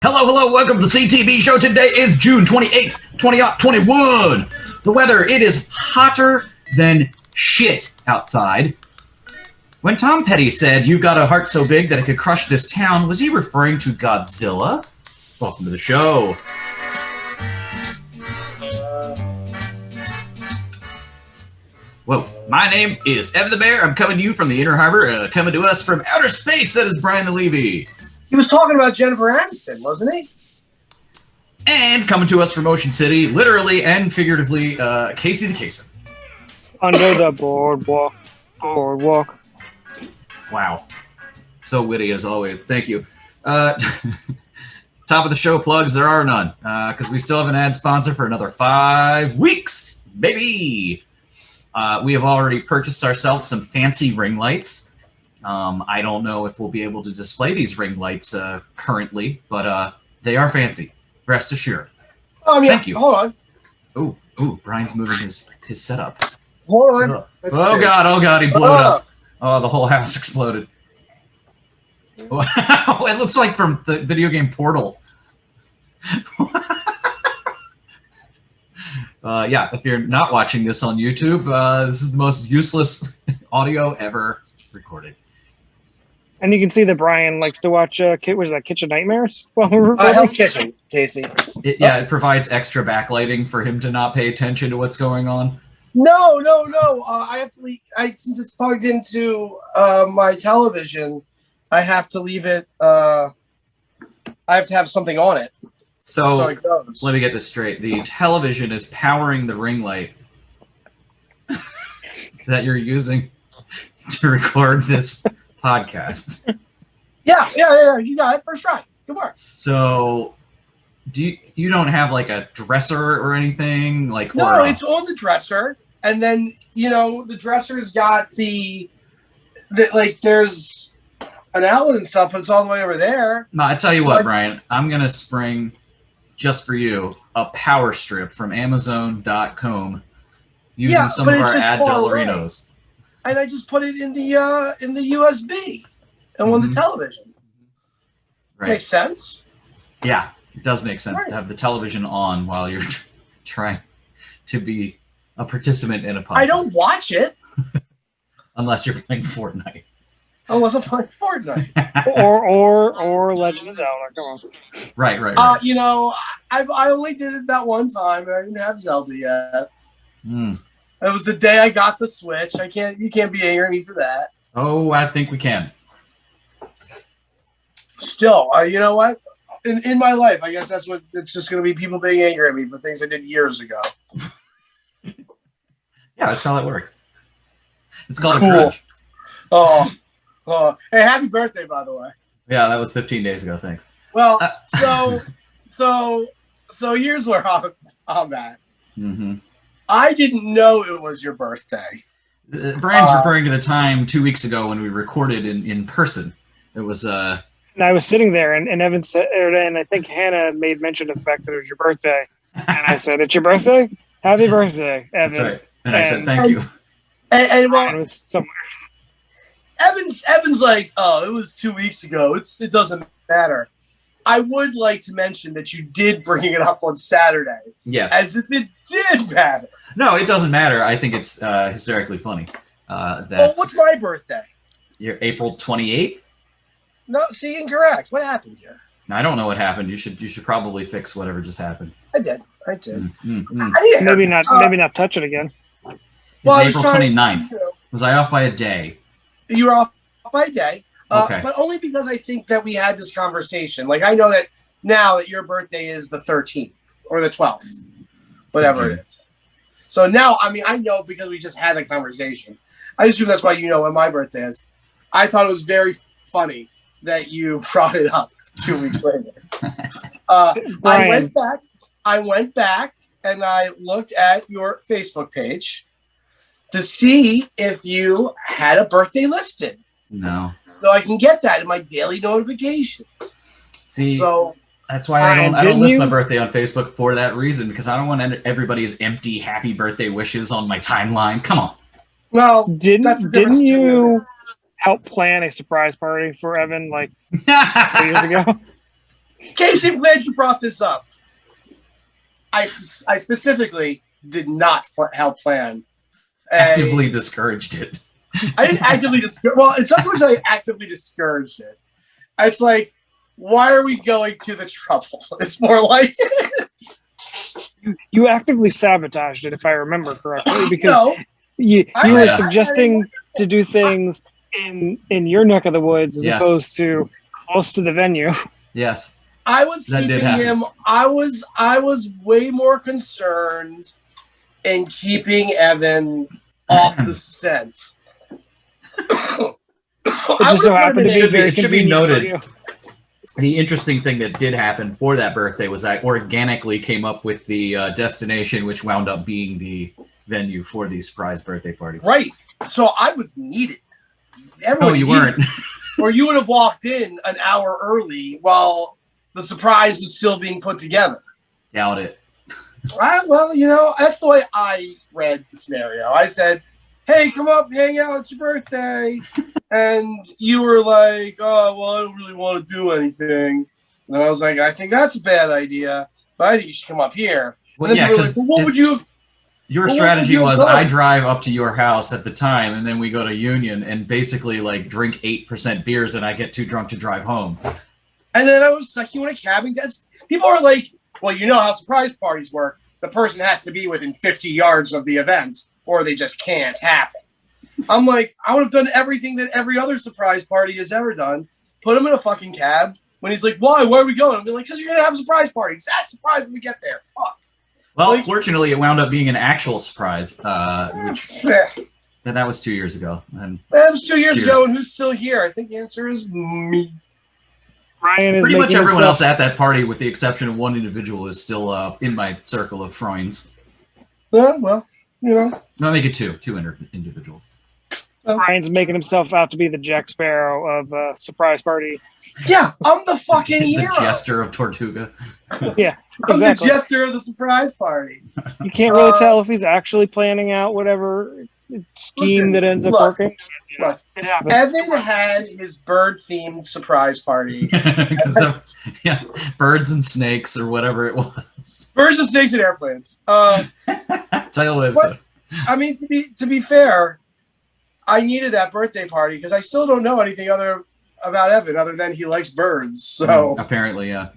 Hello, welcome to the CTB Show. Today is June 28th, 2021. The weather, it is hotter than shit outside. When Tom Petty said, "You've got a heart so big that it could crush this town," was he referring to Godzilla? Welcome to the show. Whoa, my name is Evan the Bear. I'm coming to you from the Inner Harbor, coming to us from outer space. That is Brian the Levy. He was talking about Jennifer Aniston, wasn't he? And coming to us from Ocean City, literally and figuratively, Casey the Cason. Under the boardwalk. Wow. So witty as always. Thank you. Top of the show plugs, there are none, because we still have an ad sponsor for another 5 weeks, baby. We have already purchased ourselves some fancy ring lights. I don't know if we'll be able to display these ring lights currently, but they are fancy. Rest assured. Yeah. Thank you. Hold on. Ooh, Brian's moving his setup. Hold on. Oh God, he blew it up. Oh, the whole house exploded. Wow, it looks like from the video game Portal. Yeah, if you're not watching this on YouTube, this is the most useless audio ever recorded. And you can see that Brian likes to watch, was that Kitchen Nightmares? Well, Hell's Kitchen, Casey. It provides extra backlighting for him to not pay attention to what's going on. No. I have to leave. Since it's plugged into my television, I have to leave it. I have to have something on it. So it goes. Let me get this straight. The television is powering the ring light that you're using to record this podcast. Yeah. You got it. First try. Good work. So, you don't have like a dresser or anything like? No, it's on the dresser, and then the dresser's got the there's an outlet and stuff, but it's all the way over there. No, I tell you what, Brian, I'm gonna spring just for you a power strip from Amazon.com using some of our ad Dollarinos. And I just put it in the USB and on the television. Right. Makes sense. Yeah, it does make sense to have the television on while you're trying to be a participant in a podcast. I don't watch it unless you're playing Fortnite. Unless I'm playing Fortnite. or Legend of Zelda. Come on. Right. I only did it that one time, and I didn't have Zelda yet. It was the day I got the Switch. You can't be angry at me for that. Oh, I think we can. Still, you know what? In my life, I guess that's what it's just going to be, people being angry at me for things I did years ago. Yeah, that's how that works. It's called a grudge. Oh, hey, happy birthday, by the way. Yeah, that was 15 days ago. Thanks. Well, so here's where I'm at. Mm-hmm. I didn't know it was your birthday. Brian's referring to the time 2 weeks ago when we recorded in person. It was And I was sitting there, and Evan said, and I think Hannah made mention of the fact that it was your birthday. And I said, "It's your birthday? Happy birthday, Evan!" That's right. And I said, "Thank you." And it was somewhere. Evan's like, "Oh, it was 2 weeks ago. It doesn't matter." I would like to mention that you did bring it up on Saturday. Yes. As if it did matter. No, it doesn't matter. I think it's hysterically funny. Well, what's my birthday? You're April 28th? No, see, incorrect. What happened here? I don't know what happened. You should probably fix whatever just happened. I did. Mm-hmm. Maybe not touch it again. It's April 29th. Was I off by a day? You were off by a day. Okay. But only because I think that we had this conversation. Like, I know that now that your birthday is the 13th or the 12th, whatever it is. So now, I know because we just had a conversation. I assume that's why you know when my birthday is. I thought it was very funny that you brought it up 2 weeks later. I went back and I looked at your Facebook page to see if you had a birthday listed. No. So I can get that in my daily notifications. See, that's why I don't list my birthday on Facebook for that reason, because I don't want everybody's empty happy birthday wishes on my timeline. Come on. Well, didn't you help plan a surprise party for Evan like 2 years ago? Casey, I'm glad you brought this up. I specifically did not help plan. Actively discouraged it. I didn't actively discourage. Well, it's not so much that I actively discouraged it. It's like, why are we going to the trouble? It's more like You actively sabotaged it, if I remember correctly, because no, you were suggesting to do things in your neck of the woods as opposed to close to the venue. Yes. I was keeping him. I was way more concerned in keeping Evan off the scent. It just so happened to be very convenient. It should be noted. The interesting thing that did happen for that birthday was I organically came up with the destination, which wound up being the venue for the surprise birthday party. Right. So I was needed. No, you weren't. Or you would have walked in an hour early while the surprise was still being put together. Doubt it. Well, that's the way I read the scenario. I said, hey, come up, hang out, it's your birthday. And you were like, oh, well, I don't really want to do anything. And I was like, I think that's a bad idea, but I think you should come up here. Well, yeah, because like, what would you... Your strategy was I drive up to your house at the time, and then we go to Union and basically like drink 8% beers, and I get too drunk to drive home. And then I was like, you want a cab? And people are like, well, you know how surprise parties work. The person has to be within 50 yards of the event, or they just can't happen. I'm like, I would have done everything that every other surprise party has ever done. Put him in a fucking cab. When he's like, why? Where are we going? I'll be like, because you're going to have a surprise party. Exact surprise when we get there. Fuck. Well, fortunately, it wound up being an actual surprise. That was 2 years ago. And that was 2 years ago, and who's still here? I think the answer is me. Ryan is pretty much everyone else at that party, with the exception of one individual, is still in my circle of friends. Well, No, make it two individuals. Ryan's making himself out to be the Jack Sparrow of surprise party. Yeah, I'm the fucking hero. The jester of Tortuga. Yeah, I'm the jester of the surprise party. You can't really tell if he's actually planning out whatever scheme that ends up working. Look, it happens. Evan had his bird-themed surprise party. Birds and snakes or whatever it was. Birds and snakes and airplanes. Title of the episode. I mean, to be fair, I needed that birthday party because I still don't know anything about Evan other than he likes birds. So apparently, yeah.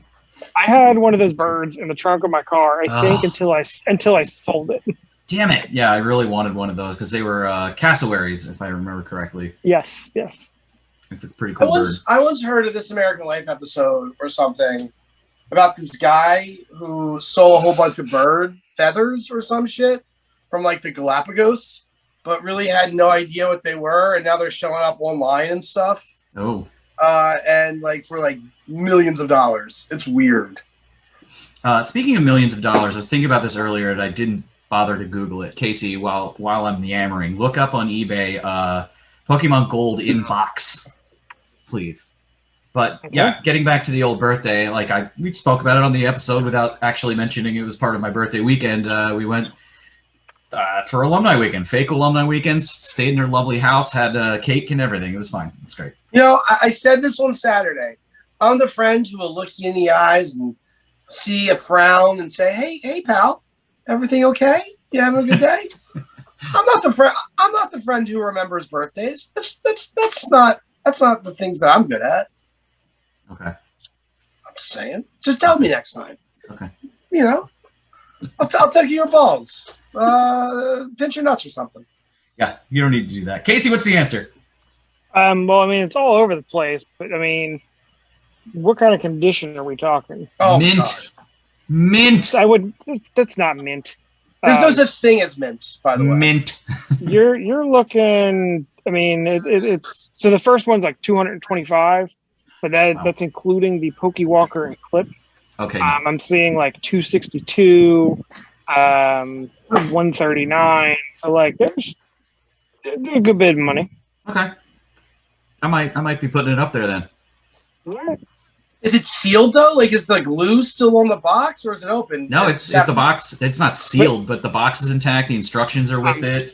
I had one of those birds in the trunk of my car, I think, until I sold it. Damn it. Yeah, I really wanted one of those because they were cassowaries, if I remember correctly. Yes. It's a pretty cool bird. I once heard of This American Life episode or something about this guy who stole a whole bunch of bird feathers or some shit from like the Galapagos, but really had no idea what they were, and now they're showing up online and stuff. Oh. And like for like millions of dollars. It's weird. Speaking of millions of dollars, I was thinking about this earlier and I didn't bother to Google it. Casey, while I'm yammering, look up on eBay Pokemon Gold in box, please. But yeah, getting back to the old birthday, we spoke about it on the episode without actually mentioning it was part of my birthday weekend. We went for alumni weekend, fake alumni weekends, stayed in their lovely house, had cake and everything. It was fine. It's great. I said this on Saturday. I'm the friend who will look you in the eyes and see a frown and say, hey, pal, everything okay? You having a good day? I'm not the friend who remembers birthdays. That's not the things that I'm good at. Okay. I'm just saying. Just tell me next time. Okay. I'll take you your balls. Pinch your nuts or something. Yeah, you don't need to do that. Casey, what's the answer? Well, I mean, it's all over the place, but I mean, what kind of condition are we talking? Oh, mint. God. Mint. That's not mint. There's no such thing as mint, by the way. Mint. You're looking. I mean, it's so the first one's like 225, but that's including the Pokewalker and clip. Okay. I'm seeing like 262, 139. So like, there's a good bit of money. Okay. I might be putting it up there then. All right. Is it sealed though? Like, is the glue still on the box, or is it open? No, it's the box. It's not sealed, but the box is intact. The instructions are with it.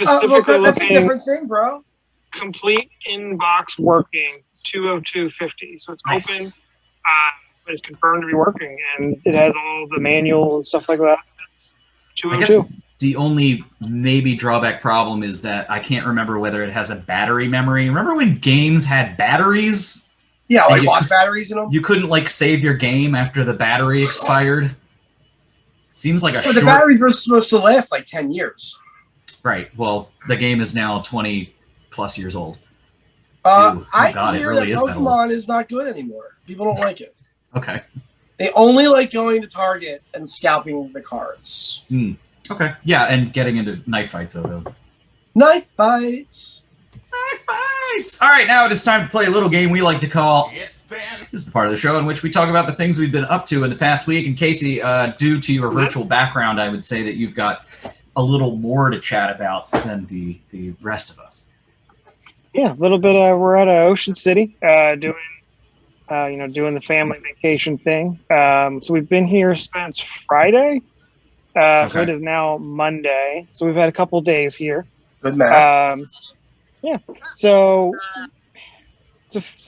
Specifically that's a different thing, bro. Complete in box working 202.50. So it's nice. open. is confirmed to be working, and it has all the manuals and stuff like that. It's 2 I and guess 2. the only maybe drawback problem is that I can't remember whether it has a battery memory. Remember when games had batteries? Yeah, And like you watch could- batteries in them. You couldn't like save your game after the battery expired. Seems like a But short. the batteries were supposed to last like 10 years. Right. Well, the game is now 20 plus years old. I God, it hear really that is that old. Pokemon is not good anymore. People don't like it. Okay. They only like going to Target and scalping the cards. Okay. Yeah, and getting into knife fights over them. Knife fights. Knife fights. All right, now it is time to play a little game we like to call. This is the part of the show in which we talk about the things we've been up to in the past week. And Casey, due to your virtual background, I would say that you've got a little more to chat about than the rest of us. Yeah, a little bit. We're at Ocean City doing the family vacation thing. So we've been here since Friday. So it is now Monday. So we've had a couple days here. Good math. Yeah. So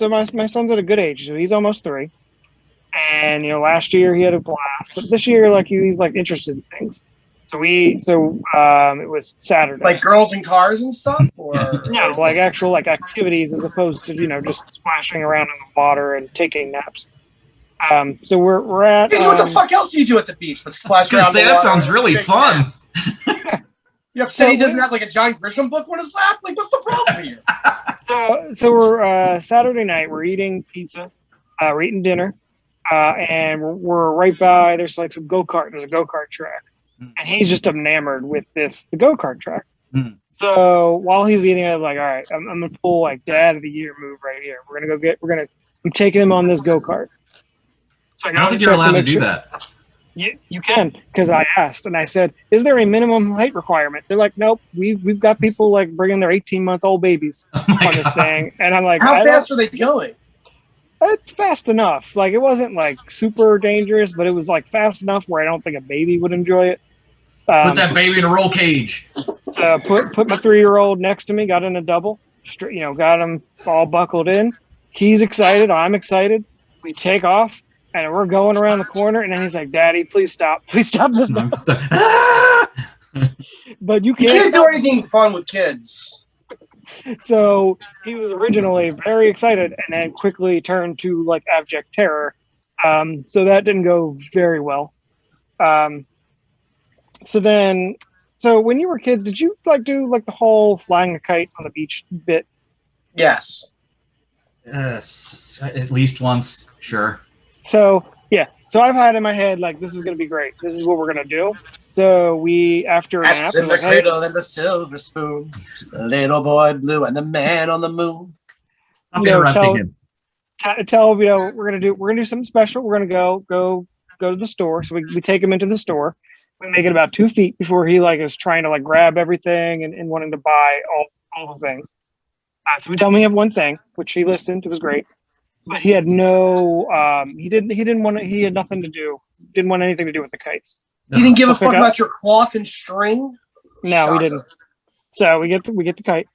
my son's at a good age. So he's almost 3. And last year he had a blast, but this year he's like interested in things. So it was Saturday. Like girls in cars and stuff, or no, like actual activities as opposed to just splashing around in the water and taking naps. So we're at. What the fuck else do you do at the beach but splash around? That sounds really fun. You upset he doesn't have like a John Grisham book on his lap? Like, what's the problem here? So we're Saturday night. We're eating pizza. We're eating dinner, and we're right by. There's like some go-kart. There's a go-kart track, and he's just enamored with the go-kart track. So while he's eating, I'm like, all right, I'm gonna pull like Dad of the Year move right here. I'm taking him on this go-kart. So I don't think you're allowed to do that. You can, because I asked and I said, "Is there a minimum height requirement?" They're like, "Nope, we've got people like bringing their 18-month-old babies on this thing," and I'm like, "How fast are they going?" It's fast enough. Like it wasn't like super dangerous, but it was like fast enough where I don't think a baby would enjoy it. Put that baby in a roll cage. So put my 3-year-old next to me, got in a double, got him all buckled in. He's excited. I'm excited. We take off. And we're going around the corner, and then he's like, "Daddy, please stop this now." But you can't do anything fun with kids. So he was originally very excited, and then quickly turned to like abject terror. So that didn't go very well. So when you were kids, did you do the whole flying a kite on the beach bit? Yes. Yes, at least once, sure. So I've had in my head this is gonna be great. This is what we're gonna do. So we after an That's in the cradle and the silver spoon, the little boy blue and the man on the moon. I'm interrupting him. Tell we're gonna do something special. We're gonna go to the store. So we take him into the store. We make it about 2 feet before he is trying to grab everything and wanting to buy all the things. So we tell him we have one thing, which he listened. It was great. But he had he had nothing to do. Didn't want anything to do with the kites. He didn't give a fuck about your cloth and string? No, we didn't. So we get the kite.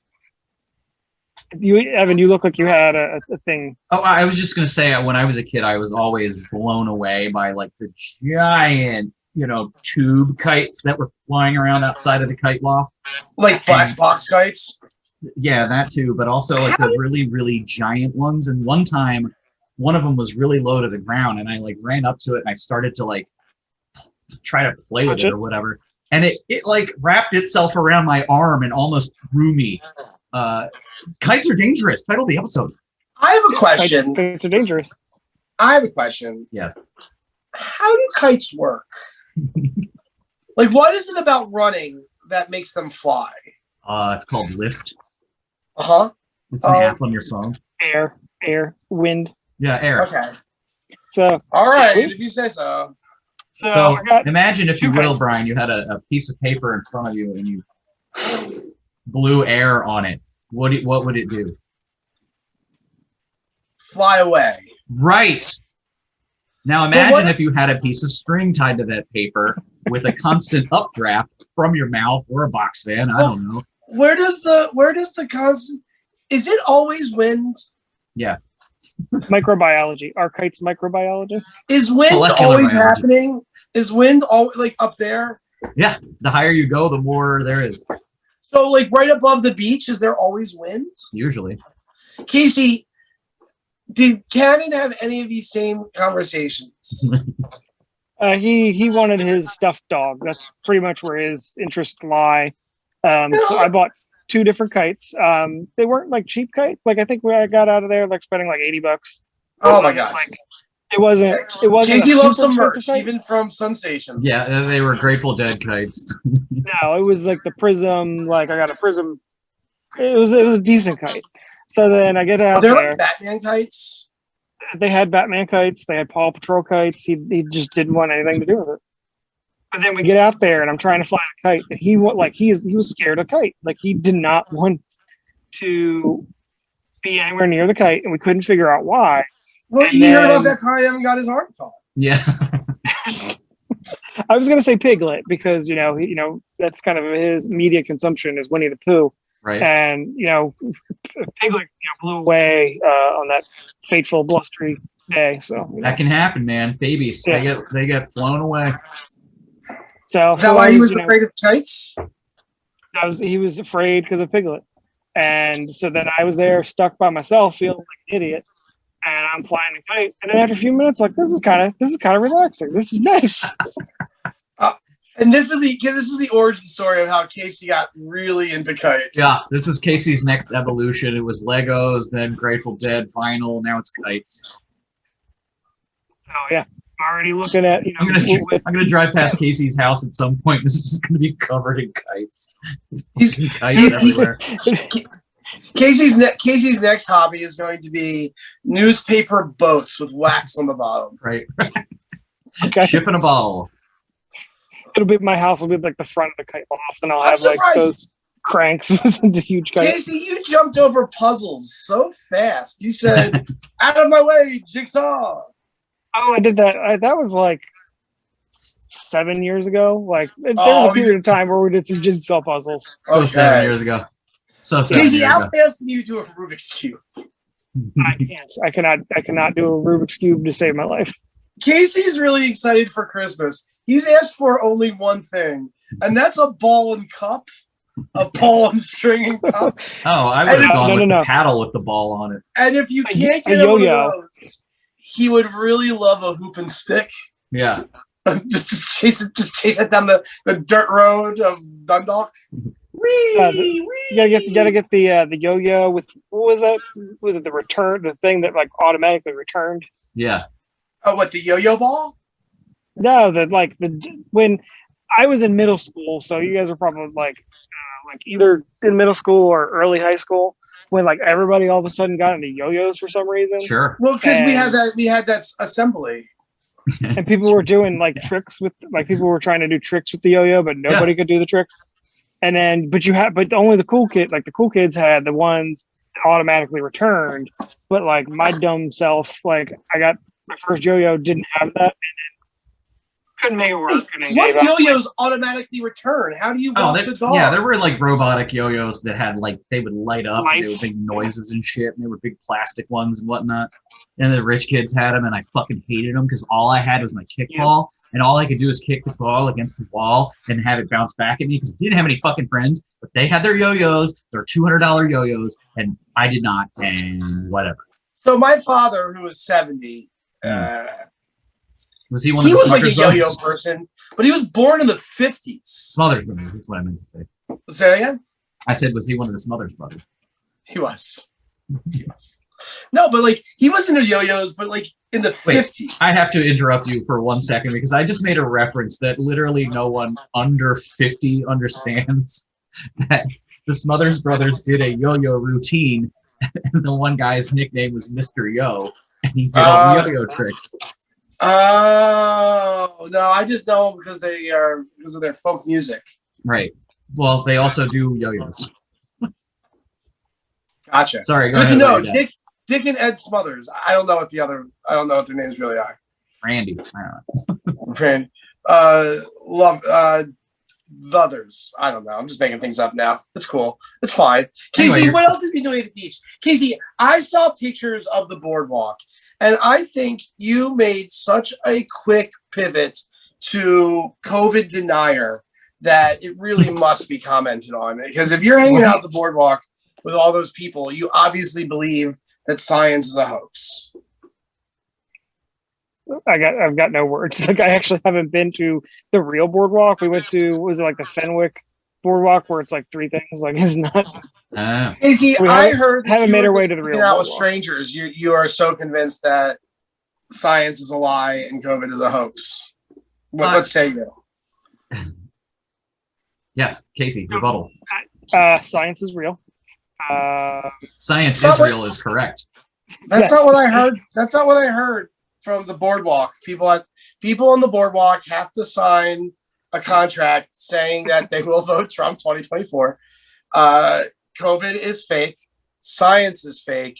Evan, you look like you had a thing. Oh, I was just going to say, when I was a kid, I was always blown away by the giant, tube kites that were flying around outside of the kite loft. Like black box kites? Yeah, that too, but also the really, really giant ones. And one time, one of them was really low to the ground, and I ran up to it and I started to try to play with it or whatever. And it wrapped itself around my arm and almost threw me. Kites are dangerous. Title of the episode. I have a question. Kites are dangerous. I have a question. Yes. How do kites work? What is it about running that makes them fly? It's called lift. Uh-huh. It's an app on your phone. Air, wind. Yeah, air. Okay. So. All right, if you say so. So imagine, if you will, Brian, you had a piece of paper in front of you and you blew air on it. What would it do? Fly away. Right. Now imagine if you had a piece of string tied to that paper with a constant updraft from your mouth or a box fan. I don't know. Where does the constant? Is it always wind? Yes. Microbiology. Are kites microbiology? Is wind Molecular always biology. happening? Is wind always like up there? Yeah, the higher you go, the more there is. So like right above the beach, is there always wind? Usually. Casey, did Cannon have any of these same conversations? He wanted his stuffed dog. That's pretty much where his interests lie. So I bought 2 different kites. They weren't like cheap kites. Like I think I got out of there like spending like $80. Oh my god! Like, it wasn't. Casey a loves super some merch, expensive kite. even from Sun Stations. Yeah, they were Grateful Dead kites. No, it was like the Prism. Like I got a Prism. It was a decent kite. So then I get out They're there. like Batman kites. They had Batman kites. They had Paw Patrol kites. He just didn't want anything to do with it. But then we get out there, and I'm trying to fly a kite, and he was scared of kite. Like he did not want to be anywhere near the kite, and we couldn't figure out why. Well, And you heard about then- that time and got his arm caught. Yeah. I was gonna say Piglet because that's kind of his media consumption is Winnie the Pooh, Right. and Piglet blew away on that fateful blustery day. So That can happen, man. Babies, Yeah. they get flown away. so Is that why he was afraid of kites? he was afraid because of Piglet, and so then I was there stuck by myself, feeling like an idiot, and I'm flying a kite, and then after a few minutes, like this is kind of relaxing. This is nice. And this is the origin story of how Casey got really into kites. Yeah, this is Casey's next evolution. It was Legos, then Grateful Dead, vinyl, now it's kites. So yeah, I'm already looking at I'm gonna drive past Casey's house at some point. This is just gonna be covered in kites. He's- Kites everywhere. Casey's next hobby is going to be newspaper boats with wax on the bottom. Right. Okay. Ship in a bottle. It'll be my house will be like the front of the kite loft, and I'll I'm have like surprised. those cranks with the huge kite. Casey, you jumped over puzzles so fast. You said, "Out of my way, jigsaw." Oh, I did that. That was like 7 years ago. Like there was a period of time where we did some jigsaw puzzles. So 7 years ago. So 7 Casey, years how ago. fast can you do a Rubik's Cube? I can't. I cannot do a Rubik's Cube to save my life. Casey's really excited for Christmas. He's asked for only one thing, and that's a ball and cup, a ball and string and cup. Oh, I would have gone with No. the paddle with the ball on it. And if you can't A get him one yo-yo. of those, he would really love a hoop and stick. Yeah. just chase it down the dirt road of Dundalk. You gotta get the yo-yo with what was that? Was it the return? The thing that like automatically returned? Yeah. Oh, what, the yo-yo ball? No, when I was in middle school, so you guys were probably like either in middle school or early high school when like everybody all of a sudden got into yo-yos for some reason. Sure. Well, because we And- had that assembly. And people were doing like tricks with people were trying to do tricks with the yo-yo, but nobody could do the tricks. And then but only the cool kids had the ones that automatically returned. But like my dumb self, like I got my first yo-yo, didn't have that, and then couldn't make it work. And then gave What up. yo-yos automatically return? How do you walk the dog? Yeah, there were like robotic yo-yos that had like they would light up and they Lights. would make noises and shit, and they were big plastic ones and whatnot. And the rich kids had them, and I fucking hated them because all I had was my kickball, and all I could do was kick the ball against the wall and have it bounce back at me because I didn't have any fucking friends. But they had their yo-yos, their $200 yo-yos, and I did not, and whatever. So my father, who was 70, Was he one he of the was like a Smuckers yo-yo brothers? person, but he was born in the 50s. Smothers Brothers, that's what I meant to say. Say that again? I said, was he one of the Smothers Brothers? He was. No, but like he was into yo-yos, but like in the 50s. I have to interrupt you for 1 second because I just made a reference that literally no one under 50 understands. That the Smothers Brothers did a yo-yo routine, and the one guy's nickname was Mr. Yo, and he did all the yo-yo tricks. Oh no, I just know them because of their folk music. Right. Well, they also do yo-yos. Gotcha. Sorry, go Good to ahead. know. What you got? Dick and Ed Smothers. I don't know what their names really are. Randy. I don't know. Friend. Love the others. I don't know. I'm just making things up now. It's cool. It's fine. Casey, Anyway, what else have you been doing at the beach? Casey, I saw pictures of the boardwalk, and I think you made such a quick pivot to COVID denier that it really must be commented on. Because if you're hanging out at the boardwalk with all those people, you obviously believe that science is a hoax. I've got no words. Like, I actually haven't been to the real boardwalk. We went to, was it like the Fenwick boardwalk where it's like 3 things? Like, it's not. Casey, I heard that haven't you made were our way to the real out with boardwalk. strangers. You are so convinced that science is a lie and COVID is a hoax. What say you? Yes, Casey, rebuttal. Science is real. Science is real is correct. That's not what I heard. That's not what I heard from the boardwalk. People on the boardwalk have to sign a contract saying that they will vote Trump 2024. COVID is fake. Science is fake.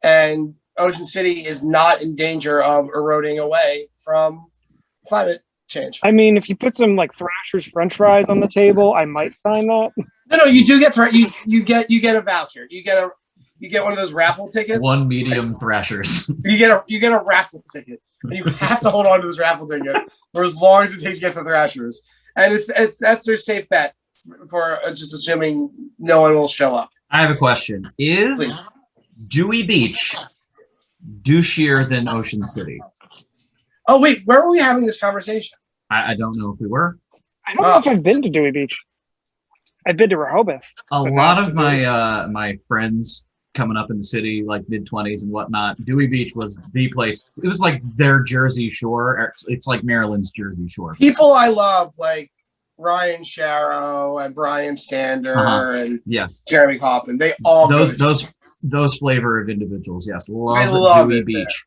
And Ocean City is not in danger of eroding away from climate change. I mean, if you put some like Thrasher's French fries on the table, I might sign that. No, you do get you get a voucher. You get one of those raffle tickets. 1 medium Thrashers. You get a raffle ticket, and you have to hold on to this raffle ticket for as long as it takes to get the Thrashers. And that's their safe bet for just assuming no one will show up. I have a question. Is Dewey Beach douchier than Ocean City? Oh wait, where were we having this conversation? I don't know if we were. I don't know if I've been to Dewey Beach. I've been to Rehoboth. A lot of my my friends coming up in the city, like mid-20s and whatnot, Dewey Beach was the place. It was like their Jersey Shore. It's like Maryland's Jersey Shore. People I love, like Ryan Sharrow and Brian Stander and Jeremy Coffin. They all those flavor of individuals. Yes, love Dewey Beach.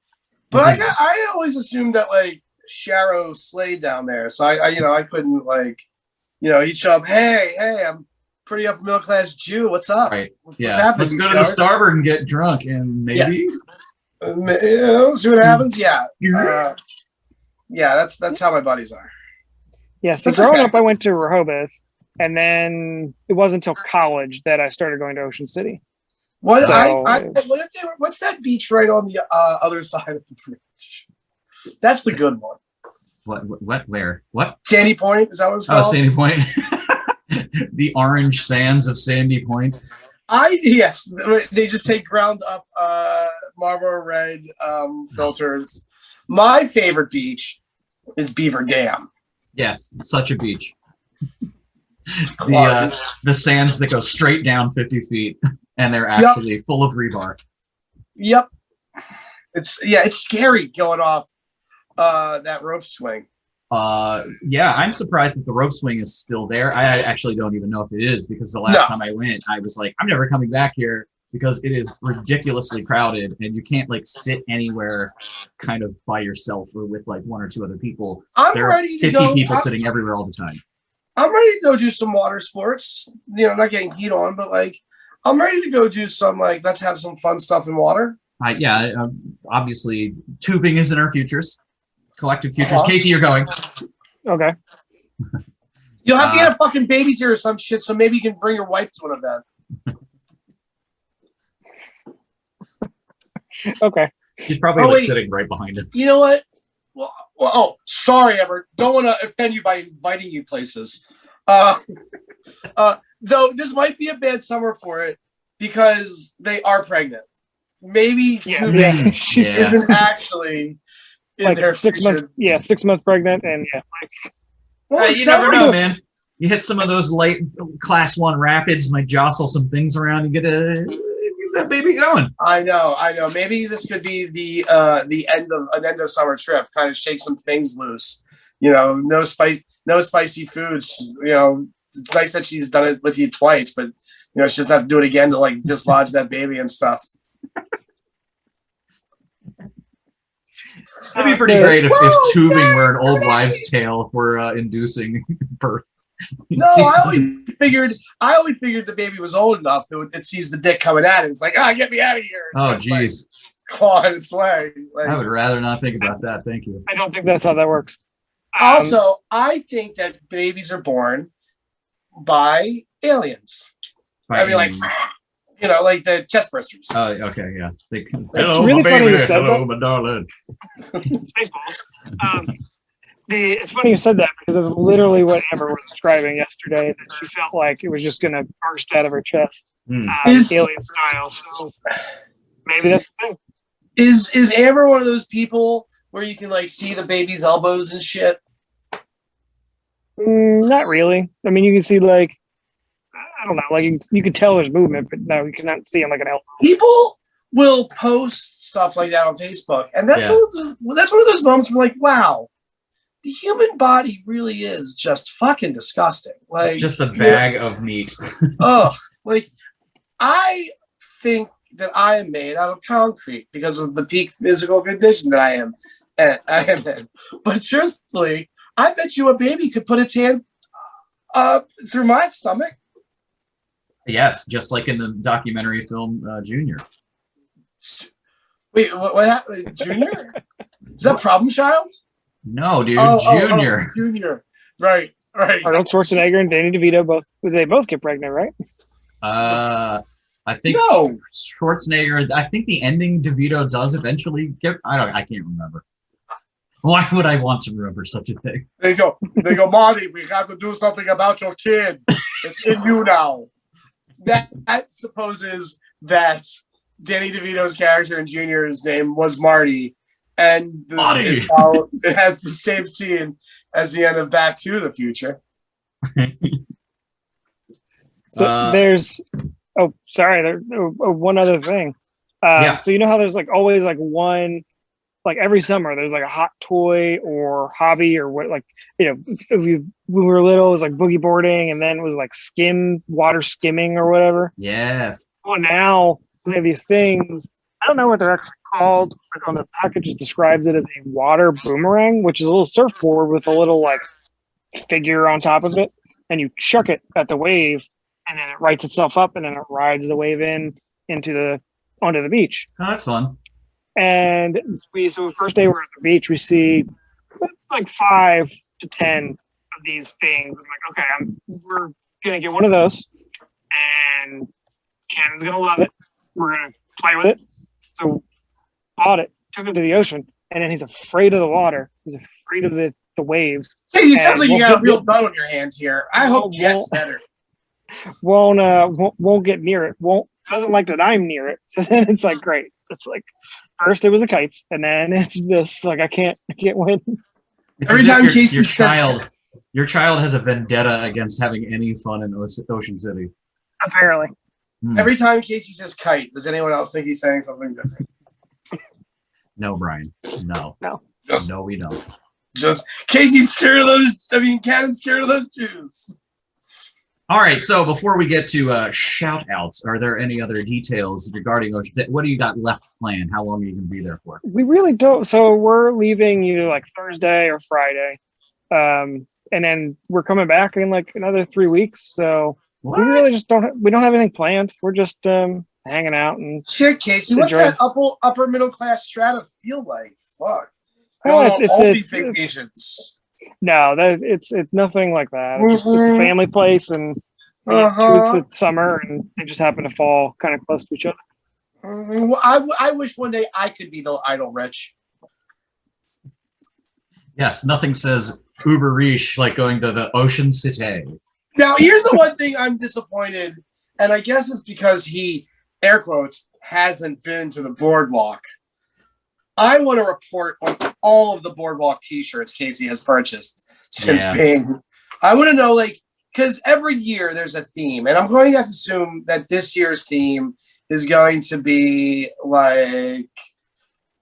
There. But I always assumed that like Sharrow slayed down there, so I couldn't he'd show up. Hey, I'm pretty upper middle class Jew. What's up? Right. What's happening? Let's go to the Starboard and get drunk and maybe see what happens. Yeah. That's how my buddies are. Yeah. So growing up, I went to Rehoboth, and then it wasn't until college that I started going to Ocean City. What's that beach right on the other side of the bridge? That's the good one. What? Where? What? Sandy Point? Is that what it's called? Oh, Sandy Point. The orange sands of Sandy Point. Yes, they just take ground up Marlboro Red filters. My favorite beach is Beaver Dam. Yes, such a beach. The sands that go straight down 50 feet, and they're actually full of rebar. Yep. It's scary going off that rope swing. I'm surprised that the rope swing is still there. I actually don't even know if it is, because the last time I went, I was like, I'm never coming back here because it is ridiculously crowded and you can't like sit anywhere kind of by yourself or with like 1 or 2 other people. There are 50 people sitting everywhere all the time. I'm ready to go do some water sports. Not getting heat on, but like I'm ready to go do some let's have some fun stuff in water. Obviously tubing is in our futures. Collective futures. Casey, you're going. Okay. You'll have to get a fucking babysitter or some shit, so maybe you can bring your wife to an event. Okay. She's probably sitting right behind him. You know what? Well, sorry, Everett. Don't want to offend you by inviting you places. Though this might be a bad summer for it because they are pregnant. Maybe she isn't actually in their 6 months. Yeah, 6 months pregnant, and you never know, man. You hit some of those light class 1 rapids, might jostle some things around and get that baby going. I know. Maybe this could be the end of summer trip. Kind of shake some things loose. No spicy foods. It's nice that she's done it with you twice, but she doesn't have to do it again to like dislodge that baby and stuff. That'd be pretty great if tubing were an old wives' tale for inducing birth. No, I always figured the baby was old enough. It sees the dick coming at it. It's like, get me out of here. Oh, jeez. Claw on its way. I would rather not think about that. Thank you. I don't think that's how that works. Also, I think that babies are born by aliens. I mean, like, like the chest bursters. Oh, okay, yeah. Hello, really my funny baby. you said Hello, that. my darling. Spaceballs. It's funny you said that because that's literally what Amber was describing yesterday. That she felt like it was just going to burst out of her chest, alien style. So maybe that's the thing. Is Amber one of those people where you can like see the baby's elbows and shit? Not really. I mean, you can see like I don't know, like you can tell there's movement, but no, you cannot see it like an elbow. People will post stuff like that on Facebook, and that's one of those moments where like, wow, the human body really is just fucking disgusting. Like just a bag of meat. Like I think that I am made out of concrete because of the peak physical condition that I am in. But truthfully, I bet you a baby could put its hand through my stomach. Yes, just like in the documentary film Junior. Wait, what happened? Junior? Is that Problem Child? No, dude, Junior. Junior. Right. Arnold Schwarzenegger and Danny DeVito both get pregnant, right? I think Schwarzenegger. I think the ending DeVito does eventually get. I can't remember. Why would I want to remember such a thing? They go, Marty, we have to do something about your kid. It's in you now. That supposes that Danny DeVito's character in Junior's name was Marty, and it has the same scene as the end of Back to the Future. So there's one other thing. So you know how there's like always like one, like every summer there's like a hot toy or hobby or what, like, when we were little it was like boogie boarding, and then it was like water skimming or whatever. Yes. Well, now they have these things. I don't know what they're actually called. Like on the package, it describes it as a water boomerang, which is a little surfboard with a little like figure on top of it, and you chuck it at the wave, and then it rights itself up, and then it rides the wave onto the beach. Oh, that's fun. And so the first day we're at the beach, we see like 5 to 10 of these things. I'm like, okay, we're gonna get one of those, and Cannon's gonna love it. We're gonna play with it. So bought it, took it to the ocean, and then he's afraid of the water. He's afraid of the waves. Hey, it sounds like you got a real bone on your hands here. I hope Jet's better. Won't get near it. Doesn't like that I'm near it. So then it's like great. It's like first it was the kites, and then it's this. Like I can't win. Every time Casey says your child has a vendetta against having any fun in Ocean City. Apparently. Every time Casey says kite, does anyone else think he's saying something different? No, Brian. No. No, we don't. Just Casey's scared of those. I mean, Cannon's scared of those Jews. All right. So before we get to shout outs, are there any other details regarding Ocean City? What do you got left planned? How long are you going to be there for? We really don't. So we're leaving either like Thursday or Friday. And then we're coming back in like another 3 weeks. So we really just don't have anything planned. We're just hanging out and shit. Casey, what's that upper middle class strata feel like? Fuck. It's vacations. No, it's nothing like that. It's a family place, and 2 weeks of summer, and they just happen to fall kind of close to each other. Well, I wish one day I could be the idle rich. Yes, nothing says uber riche like going to the Ocean City. Now, here's the one thing I'm disappointed, and I guess it's because he, air quotes, hasn't been to the boardwalk. I want to report on all of the boardwalk T-shirts Casey has purchased since being. I want to know, like, because every year there's a theme, and I'm going to have to assume that this year's theme is going to be like,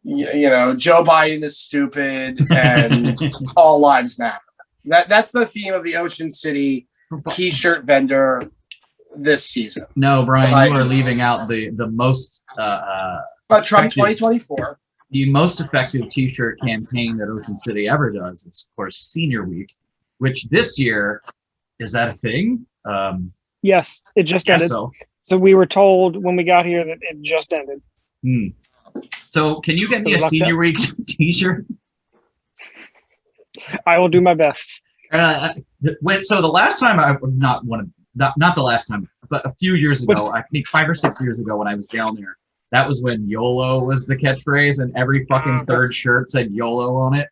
Joe Biden is stupid and all lives matter. That's the theme of the Ocean City T-shirt vendor this season. No, Brian, you are leaving out the most Trump 2024. The most effective T-shirt campaign that Ocean City ever does is, of course, Senior Week, which this year, is that a thing? Yes, it just ended. So we were told when we got here that it just ended. So can you get me a Senior Week T-shirt? I will do my best. So the last time not the last time, but a few years ago, I think 5 or 6 years ago when I was down there, that was when YOLO was the catchphrase, and every fucking third shirt said YOLO on it.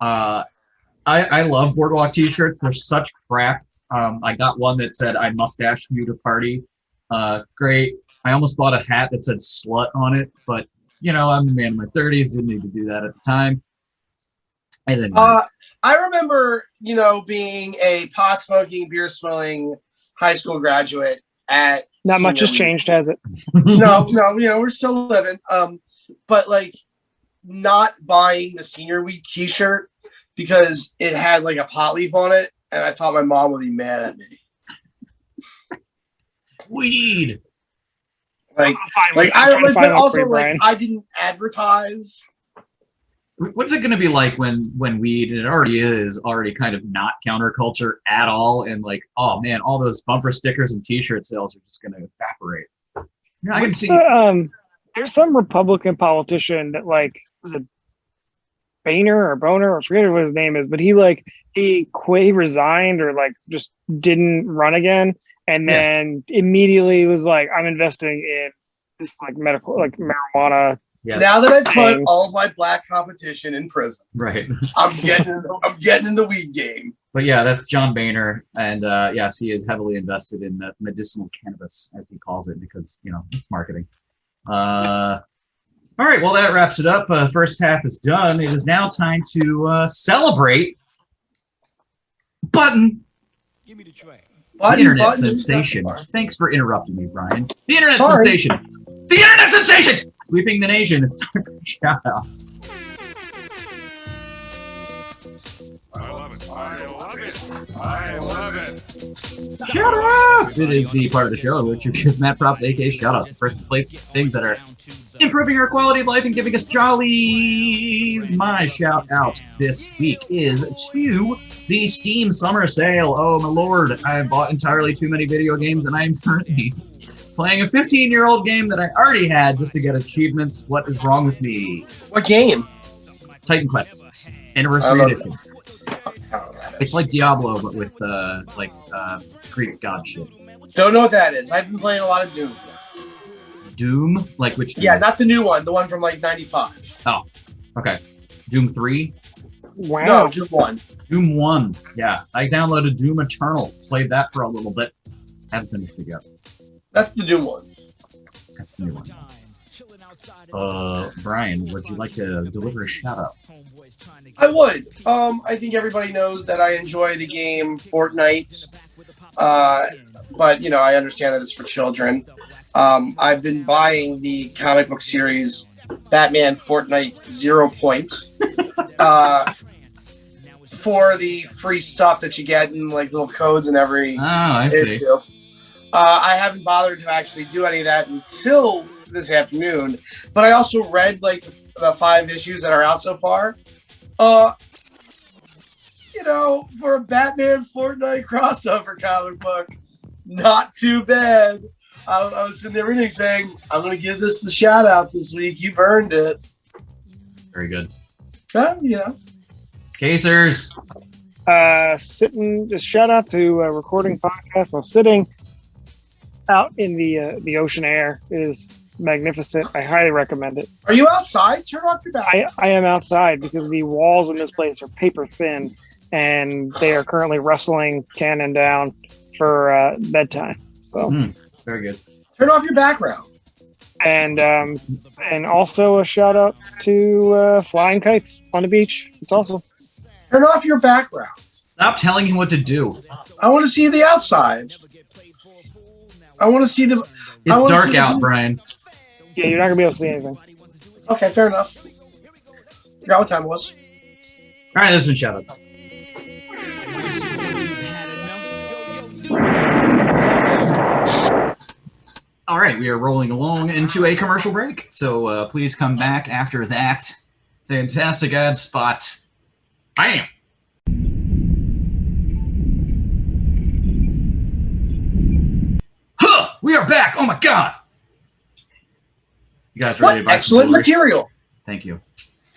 I love Boardwalk t-shirts. They're such crap. I got one that said "I mustache you to party." Great. I almost bought a hat that said "slut" on it, but I'm a man in my 30s. Didn't need to do that at the time. I didn't. I remember, being a pot smoking, beer swilling high school graduate at. Not much has changed, has it? No, we're still living. But like, not buying the senior week T-shirt because it had like a pot leaf on it, and I thought my mom would be mad at me. Weed. But also I didn't advertise. What's it going to be like when weed, and it already kind of not counterculture at all, and like, oh man, all those bumper stickers and T-shirt sales are just going to evaporate. I can see. There's some Republican politician that was it Boehner or Boner, I forget what his name is, but he quit, he resigned or just didn't run again, and then immediately was like, I'm investing in this medical marijuana. Yes. Now that I've put all of my black competition in prison, right? I'm getting in the weed game. But yeah, that's John Boehner, and yes, he is heavily invested in medicinal cannabis, as he calls it, because it's marketing. All right, well that wraps it up. First half is done. It is now time to celebrate. Button. Give me the tray. The internet sensation. Thanks for interrupting me, Brian. The internet sensation. The internet sensation. Sweeping the nation. It's time for shout-outs. I love it. I love it. I love it. Shout-outs! It is the part of the show in which you give Matt props, aka shout-outs. The first place things that are improving our quality of life and giving us jollies. My shout-out this week is to the Steam Summer Sale. Oh, my lord. I have bought entirely too many video games, and I am currently playing a 15-year-old game that I already had just to get achievements. What is wrong with me? What game? Titan Quest Anniversary Edition. It's like Diablo, but with Greek god shit. Don't know what that is. I've been playing a lot of Doom. Doom? Like which Doom? Yeah, not the new one. The one from 95. Oh, okay. Doom 3? Wow. No, Doom 1. Doom 1. Yeah, I downloaded Doom Eternal. Played that for a little bit. Haven't finished it yet. That's the Doom one. That's the new one. Brian, would you like to deliver a shout out? I would. I think everybody knows that I enjoy the game Fortnite. But I understand that it's for children. I've been buying the comic book series Batman Fortnite 0 Point for the free stuff that you get in little codes in every issue. I haven't bothered to actually do any of that until this afternoon, but I also read the 5 issues that are out so far. For a Batman Fortnite crossover comic book, not too bad. I was sitting there reading saying, I'm going to give this the shout out this week. You've earned it. Very good. Casers. Just shout out to recording podcast while sitting out in the ocean air. It is magnificent. I highly recommend it. Are you outside? Turn off your back. I am outside because the walls in this place are paper thin, and they are currently rustling Cannon down for bedtime. So very good. Turn off your background. And also a shout out to flying kites on the beach. It's awesome. Turn off your background. Stop telling him what to do. I want to see the outside. I want to see the. It's dark out, Brian. Yeah, you're not gonna be able to see anything. Okay, fair enough. Forgot what time it was. All right, there's been shout out. All right, we are rolling along into a commercial break, so please come back after that fantastic ad spot. Bam! Huh! We are back! Oh my god! You guys ready to buy excellent material. Thank you.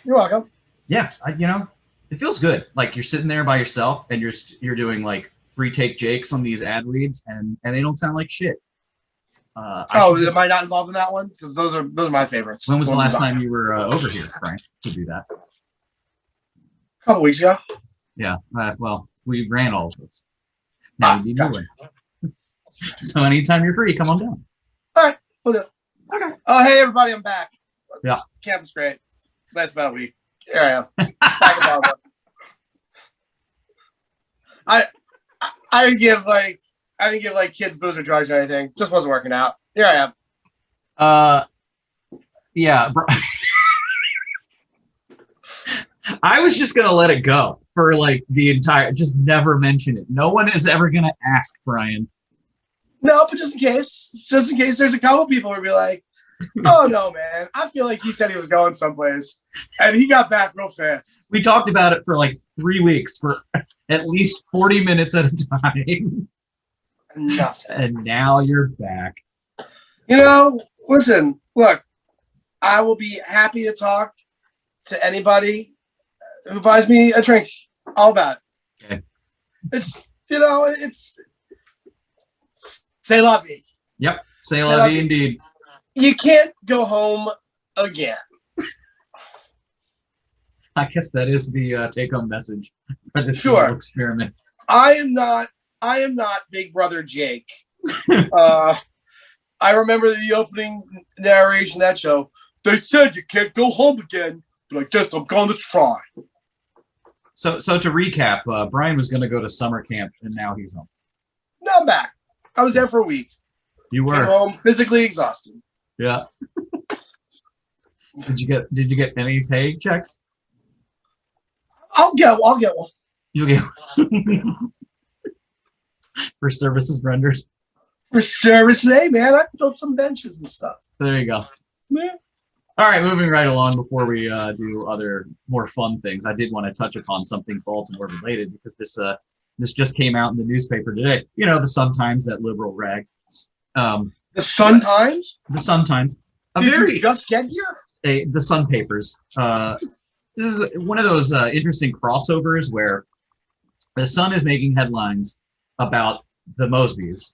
You're welcome. Yeah, It feels good. Like you're sitting there by yourself and you're doing like free take Jakes on these ad reads and they don't sound like shit. Am I not involved in that one? Because those are my favorites. When was the last time you were over here, Frank, to do that? A couple weeks ago. Yeah. Well, we ran all of this. Now we need new ones. So anytime you're free, come on down. All right, we'll do. Okay. Oh, hey everybody, I'm back. Yeah. Camp was great. Last about a week. Here I am. Back in Baltimore. I didn't give like kids booze or drugs or anything. Just wasn't working out. Here I am. Yeah. I was just gonna let it go for like the entire. Just never mention it. No one is ever gonna ask, Brian. No, but just in case there's a couple people who'd be like, "Oh no, man, I feel like he said he was going someplace, and he got back real fast." We talked about it for like 3 weeks for at least 40 minutes at a time. Nothing. And now you're back. Listen, look, I will be happy to talk to anybody who buys me a drink. All about it. Okay. It's c'est la vie. Yep. C'est la vie indeed. You can't go home again. I guess that is the take-home message for this Sure. experiment. I am not Big Brother Jake. I remember the opening narration of that show. They said you can't go home again, but I guess I'm going to try. So to recap, Brian was going to go to summer camp, and now he's home. No, I'm back. I was there for a week. You were Came home physically exhausted. Yeah. Did you get any pay checks? I'll get one. You'll get for services rendered. For service today, man. I built some benches and stuff. There you go. Yeah. All right, moving right along before we do other more fun things. I did want to touch upon something Baltimore related because this just came out in the newspaper today. The Sun Times, that liberal rag. The Sun Times? The Sun Times. Did you just get here? The Sun Papers. This is one of those interesting crossovers where the Sun is making headlines about the Mosbys,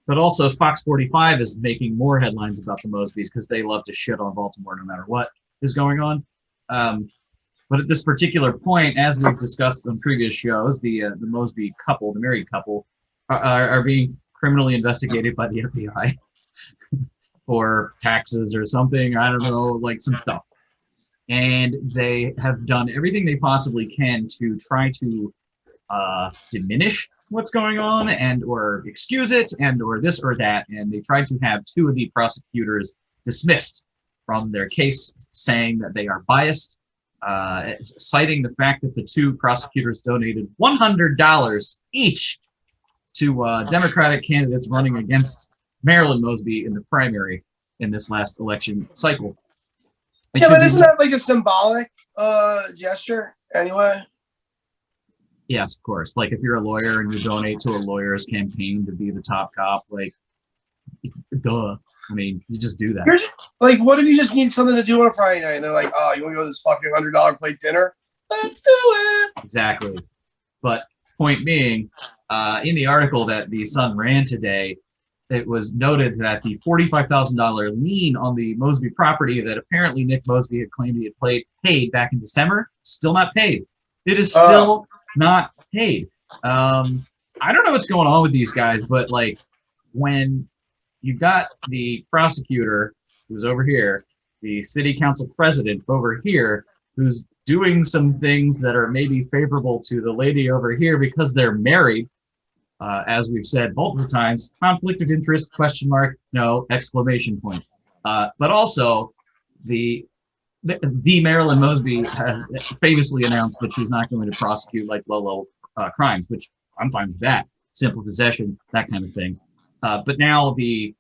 but also Fox 45 is making more headlines about the Mosbys because they love to shit on Baltimore no matter what is going on. But at this particular point, as we've discussed on previous shows, the Mosby couple, the married couple, are being criminally investigated by the FBI for taxes or something. I don't know, like some stuff. And they have done everything they possibly can to try to diminish what's going on and or excuse it and or this or that. And they tried to have two of the prosecutors dismissed from their case, saying that they are biased, citing the fact that the two prosecutors donated $100 each to Democratic candidates running against Marilyn Mosby in the primary in this last election cycle. But isn't that like a symbolic gesture anyway? Yes, of course. Like if you're a lawyer and you donate to a lawyer's campaign to be the top cop, like, duh. I mean, you just do that. Like, what if you just need something to do on a Friday night and they're like, oh, you want to go to this fucking $100 plate dinner? Let's do it. Exactly. But point being, in the article that the Sun ran today, it was noted that the $45,000 lien on the Mosby property that apparently Nick Mosby had claimed he had paid back in December, still not paid. It is still not paid. I don't know what's going on with these guys, but like when you've got the prosecutor who's over here, the city council president over here, who's doing some things that are maybe favorable to the lady over here because they're married, as we've said multiple times, conflict of interest, question mark, no, exclamation point. But also the Marilyn Mosby has famously announced that she's not going to prosecute like low crimes, which I'm fine with that. Simple possession, that kind of thing. But now the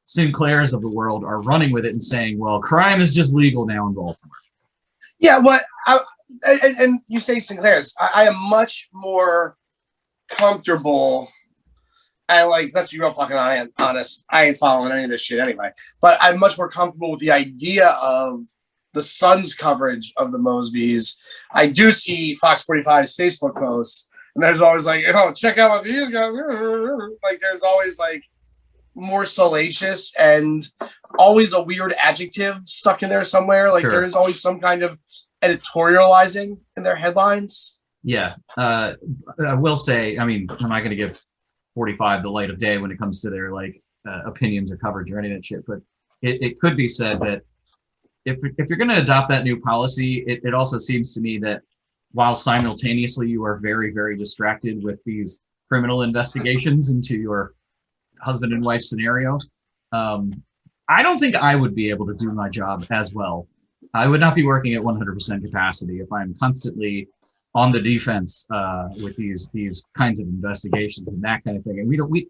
Sinclairs of the world are running with it and saying, well, crime is just legal now in Baltimore. Yeah, and you say Sinclairs. I am much more comfortable, and like, let's be real fucking honest, I ain't following any of this shit anyway, but I'm much more comfortable with the idea of the Sun's coverage of the Mosbys, I do see Fox 45's Facebook posts, and there's always like, oh, check out what these guys. Like, there's always like more salacious and always a weird adjective stuck in there somewhere. Like, there's always some kind of editorializing in their headlines. Yeah. I will say, I mean, I'm not going to give 45 the light of day when it comes to their like opinions or coverage or any of that shit, but it could be said that if you're going to adopt that new policy, it also seems to me that while simultaneously you are very, very distracted with these criminal investigations into your husband and wife scenario, I don't think I would be able to do my job as well. I would not be working at 100% capacity if I'm constantly on the defense with these kinds of investigations and that kind of thing. And we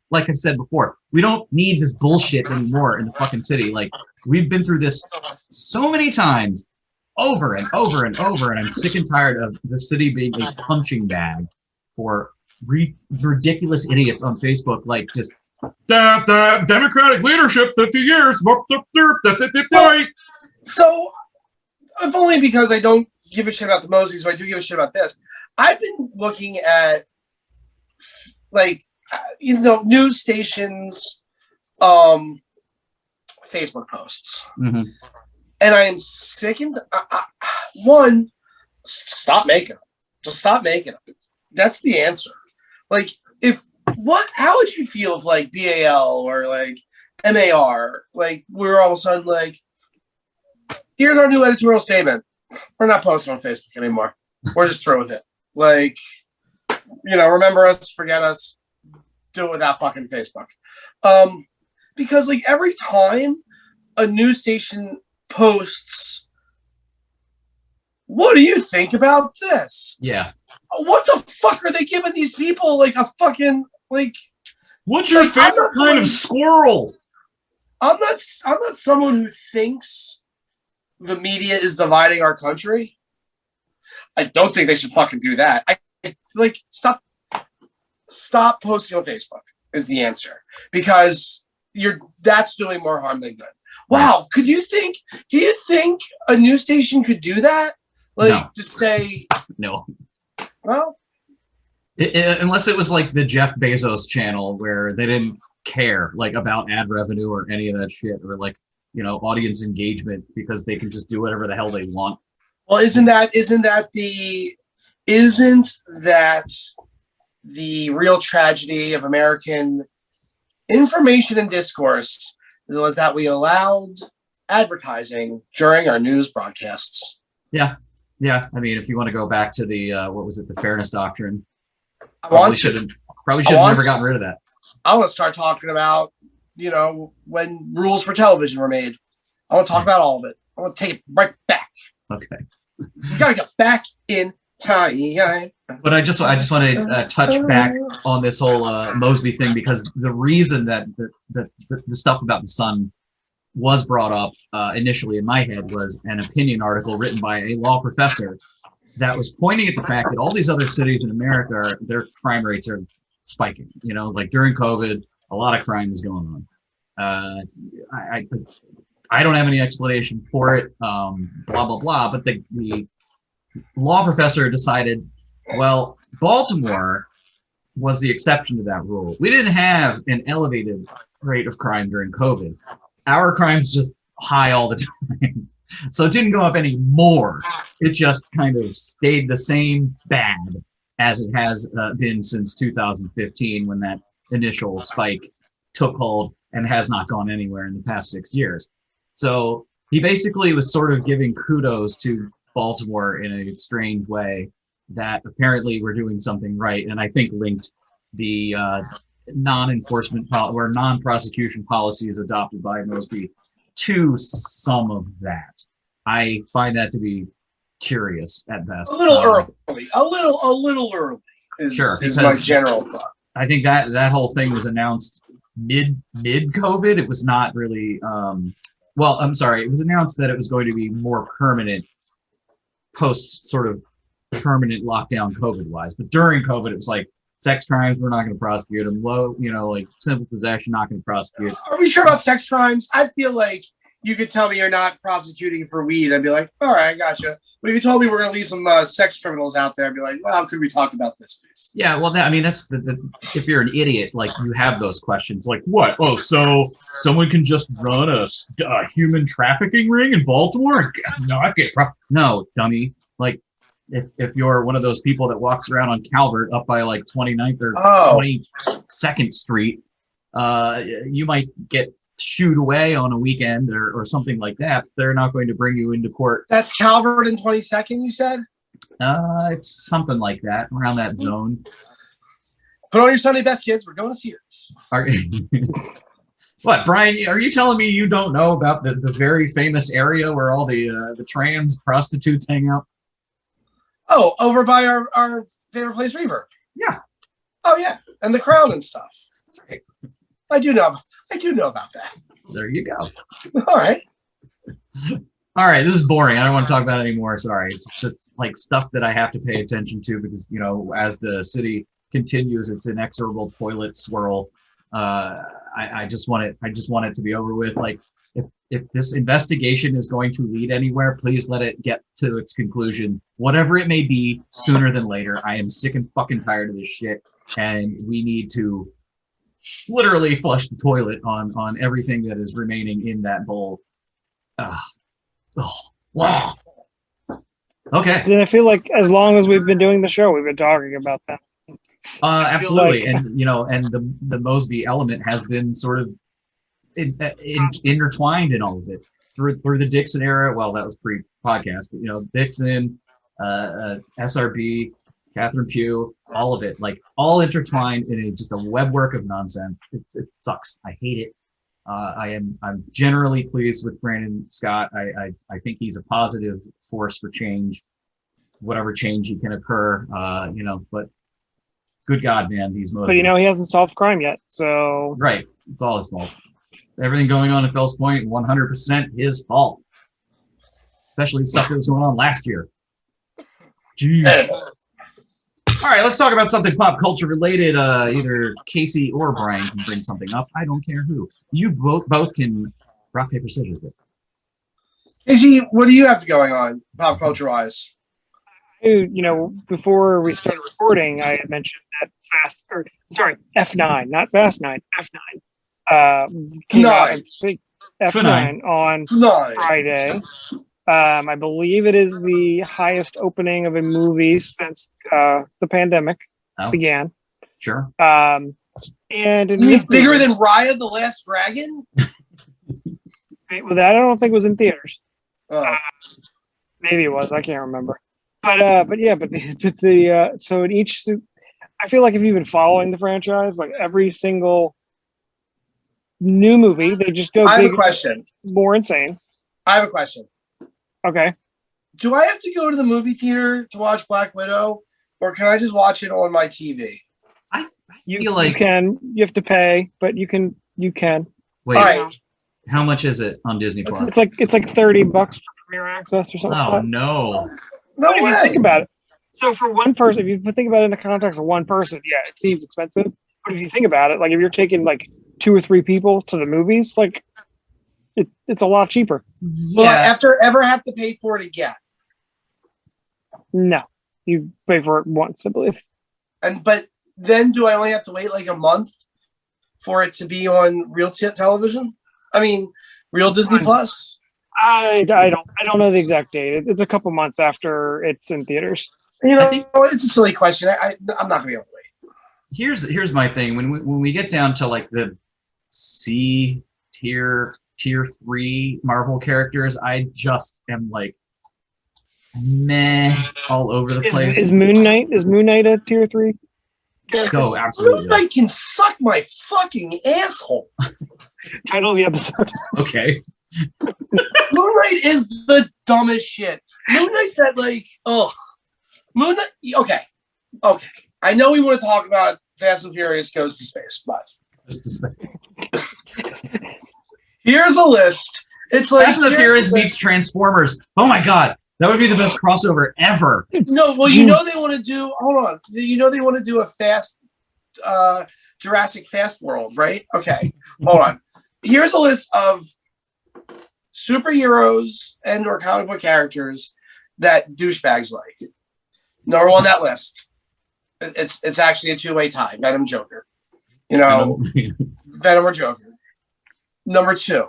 like I've said before, we don't need this bullshit anymore in the fucking city. Like, we've been through this so many times over and over and over, and I'm sick and tired of the city being a punching bag for ridiculous idiots on Facebook, like just the Democratic leadership 50 years. So, if only because I don't give a shit about the Mosbys, but I do give a shit about this. I've been looking at, like, news stations, Facebook posts, and I am sick and one. Stop making them. Just stop making them. That's the answer. Like, how would you feel if like BAL or like MAR, like, we're all of a sudden like, here's our new editorial statement. We're not posting on Facebook anymore. We're just through with it. Like, remember us, forget us, do it without fucking Facebook. Because like every time a news station posts, what do you think about this? Yeah. What the fuck are they giving these people like a fucking like? What's your favorite kind of squirrel? I'm not someone who thinks the media is dividing our country. I don't think they should fucking do that. I like stop posting on Facebook is the answer, because that's doing more harm than good. Wow, do you think a news station could do that? Like, no. Just say no. Well, unless it was like the Jeff Bezos channel where they didn't care like about ad revenue or any of that shit, or like, audience engagement, because they can just do whatever the hell they want. Well, isn't that the real tragedy of American information and discourse, was that we allowed advertising during our news broadcasts? Yeah. I mean, if you want to go back to the what was it, the fairness doctrine, probably should have never gotten rid of that. I want to start talking about when rules for television were made. I want to talk about all of it. I want to take it right back. Okay. You gotta get back in time. But I just want to touch back on this whole Mosby thing, because the reason that the stuff about the Sun was brought up initially in my head was an opinion article written by a law professor that was pointing at the fact that all these other cities in America, their crime rates are spiking. Like during COVID, a lot of crime is going on. I don't have any explanation for it, blah, blah, blah. But the law professor decided, well, Baltimore was the exception to that rule. We didn't have an elevated rate of crime during COVID. Our crime's just high all the time. So it didn't go up any more. It just kind of stayed the same bad as it has been since 2015, when that initial spike took hold, and has not gone anywhere in the past 6 years. So he basically was sort of giving kudos to Baltimore in a strange way, that apparently we're doing something right, and I think linked the non-enforcement or non-prosecution policies adopted by Mosby to some of that. I find that to be curious at best. A little early. A little early is my general thought. I think that whole thing was announced mid COVID. It was not really it was announced that it was going to be more permanent post sort of permanent lockdown COVID wise. But during COVID, it was like sex crimes, we're not going to prosecute them. Low, like simple possession, not going to prosecute. Are we sure about sex crimes? I feel like you could tell me you're not prosecuting for weed, I'd be like, all right, I gotcha. But if you told me we're going to leave some sex criminals out there, I'd be like, well, could we talk about this, please? Yeah, well, that's the if you're an idiot, like you have those questions, like what? Oh, so someone can just run a human trafficking ring in Baltimore? No, I get no, dummy. Like if you're one of those people that walks around on Calvert up by like 29th or 22nd Street, you might get shooed away on a weekend or something like that. They're not going to bring you into court. That's Calvert and 22nd, you said? It's something like that, around that zone. Put on your Sunday best, kids. We're going to Sears. What, Brian, are you telling me you don't know about the very famous area where all the trans prostitutes hang out? Oh, over by our favorite place, Reverb. Yeah. Oh, yeah. And the Crown and stuff. That's right. I do know about that. There you go. All right. All right, this is boring. I don't want to talk about it anymore. Sorry. It's just like stuff that I have to pay attention to because, as the city continues its inexorable toilet swirl, I just want it to be over with. Like, if this investigation is going to lead anywhere, please let it get to its conclusion, whatever it may be, sooner than later. I am sick and fucking tired of this shit, and we need to literally flush the toilet on everything that is remaining in that bowl. Wow. Okay. And I feel like as long as we've been doing the show, we've been talking about that. Absolutely, and the Mosby element has been sort of intertwined in all of it through the Dixon era. Well, that was pre-podcast, but Dixon, SRB, Catherine Pugh, all of it, like all intertwined in just a webwork of nonsense. It sucks. I hate it. I'm generally pleased with Brandon Scott. I think he's a positive force for change, whatever change he can occur. But good God, man, he's motivated. But he hasn't solved crime yet, so right, it's all his fault. Everything going on at Fells Point, 100% his fault. Especially the stuff that was going on last year. Jeez. All right, let's talk about something pop culture related. Either Casey or Brian can bring something up. I don't care who. You both can rock, paper, scissors it. Casey, what do you have going on pop culture wise? Before we started recording, I had mentioned that F9, not Fast 9, F9. Came out, F9 on Friday. I believe it is the highest opening of a movie since the pandemic began. Sure. And it's bigger than Raya the Last Dragon? Well, that I don't think was in theaters. Oh. Maybe it was. I can't remember. So in each, I feel like if you've been following the franchise, like every single new movie, they just go I have a question. More insane. I have a question. Okay. Do I have to go to the movie theater to watch Black Widow, or can I just watch it on my TV? You have to pay, but you can. Wait, all right. How much is it on Disney Plus? It's like $30 for Premier Access or something. Oh, like that. no. No way. If you think about it. So for one person, if you think about it in the context of one person, yeah, it seems expensive. But if you think about it, like if you're taking like 2 or 3 people to the movies, like it's a lot cheaper. Will I ever have to pay for it again? No, you pay for it once, I believe. But then do I only have to wait like a month for it to be on real television? I mean, real Disney Plus? I don't know the exact date. It's a couple months after it's in theaters. It's a silly question. I'm not gonna be able to wait. Here's my thing. When we get down to like the C tier 3 Marvel characters, I just am like meh all over the place. Is Moon Knight a tier 3? So absolutely. Moon Knight can suck my fucking asshole. Title of the episode. Okay. Moon Knight is the dumbest shit. Moon Knight's that Moon Knight. Okay. I know we want to talk about Fast and Furious Goes to Space, but here's a list. It's like Fast and the Furious meets Transformers. Oh my god, that would be the best crossover ever. No, well, they want to do. Hold on, they want to do a fast, Jurassic Fast World, right? Okay, hold on. Here's a list of superheroes and or comic book characters that douchebags like. Number one on that list. It's actually a two-way tie. Venom, Joker. You know, Venom or Joker. Number 2,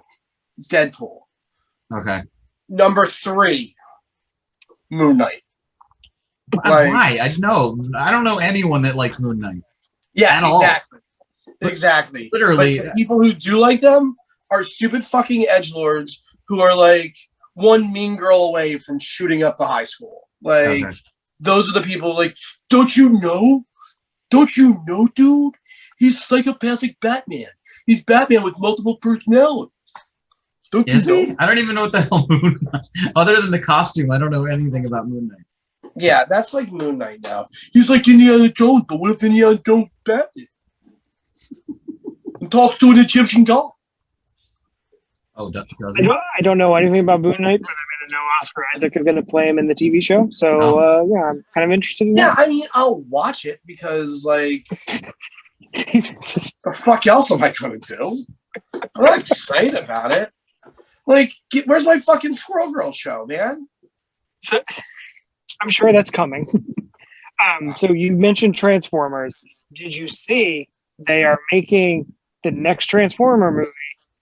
Deadpool. Okay. Number 3, Moon Knight. Why? I don't know anyone that likes Moon Knight. Yes, At all. Exactly. Literally. But the people who do like them are stupid fucking edgelords who are like one mean girl away from shooting up the high school. Like, those are the people like, don't you know? Don't you know, dude? He's psychopathic Batman. He's Batman with multiple personalities. Don't you know? I don't even know what the hell Moon Knight. Other than the costume, I don't know anything about Moon Knight. Yeah, that's like Moon Knight now. He's like Indiana Jones, but what if Indiana Jones is Batman? And talks to an Egyptian god. Oh, does I don't know anything about Moon Knight, but I know Oscar Isaac is going to play him in the TV show. So, yeah, I'm kind of interested in that. Yeah, I mean, I'll watch it because, like, the fuck else am I going to do? I'm not excited about it. Like, where's my fucking Squirrel Girl show, man? So, I'm sure that's coming. So you mentioned Transformers. Did you see they are making the next Transformer movie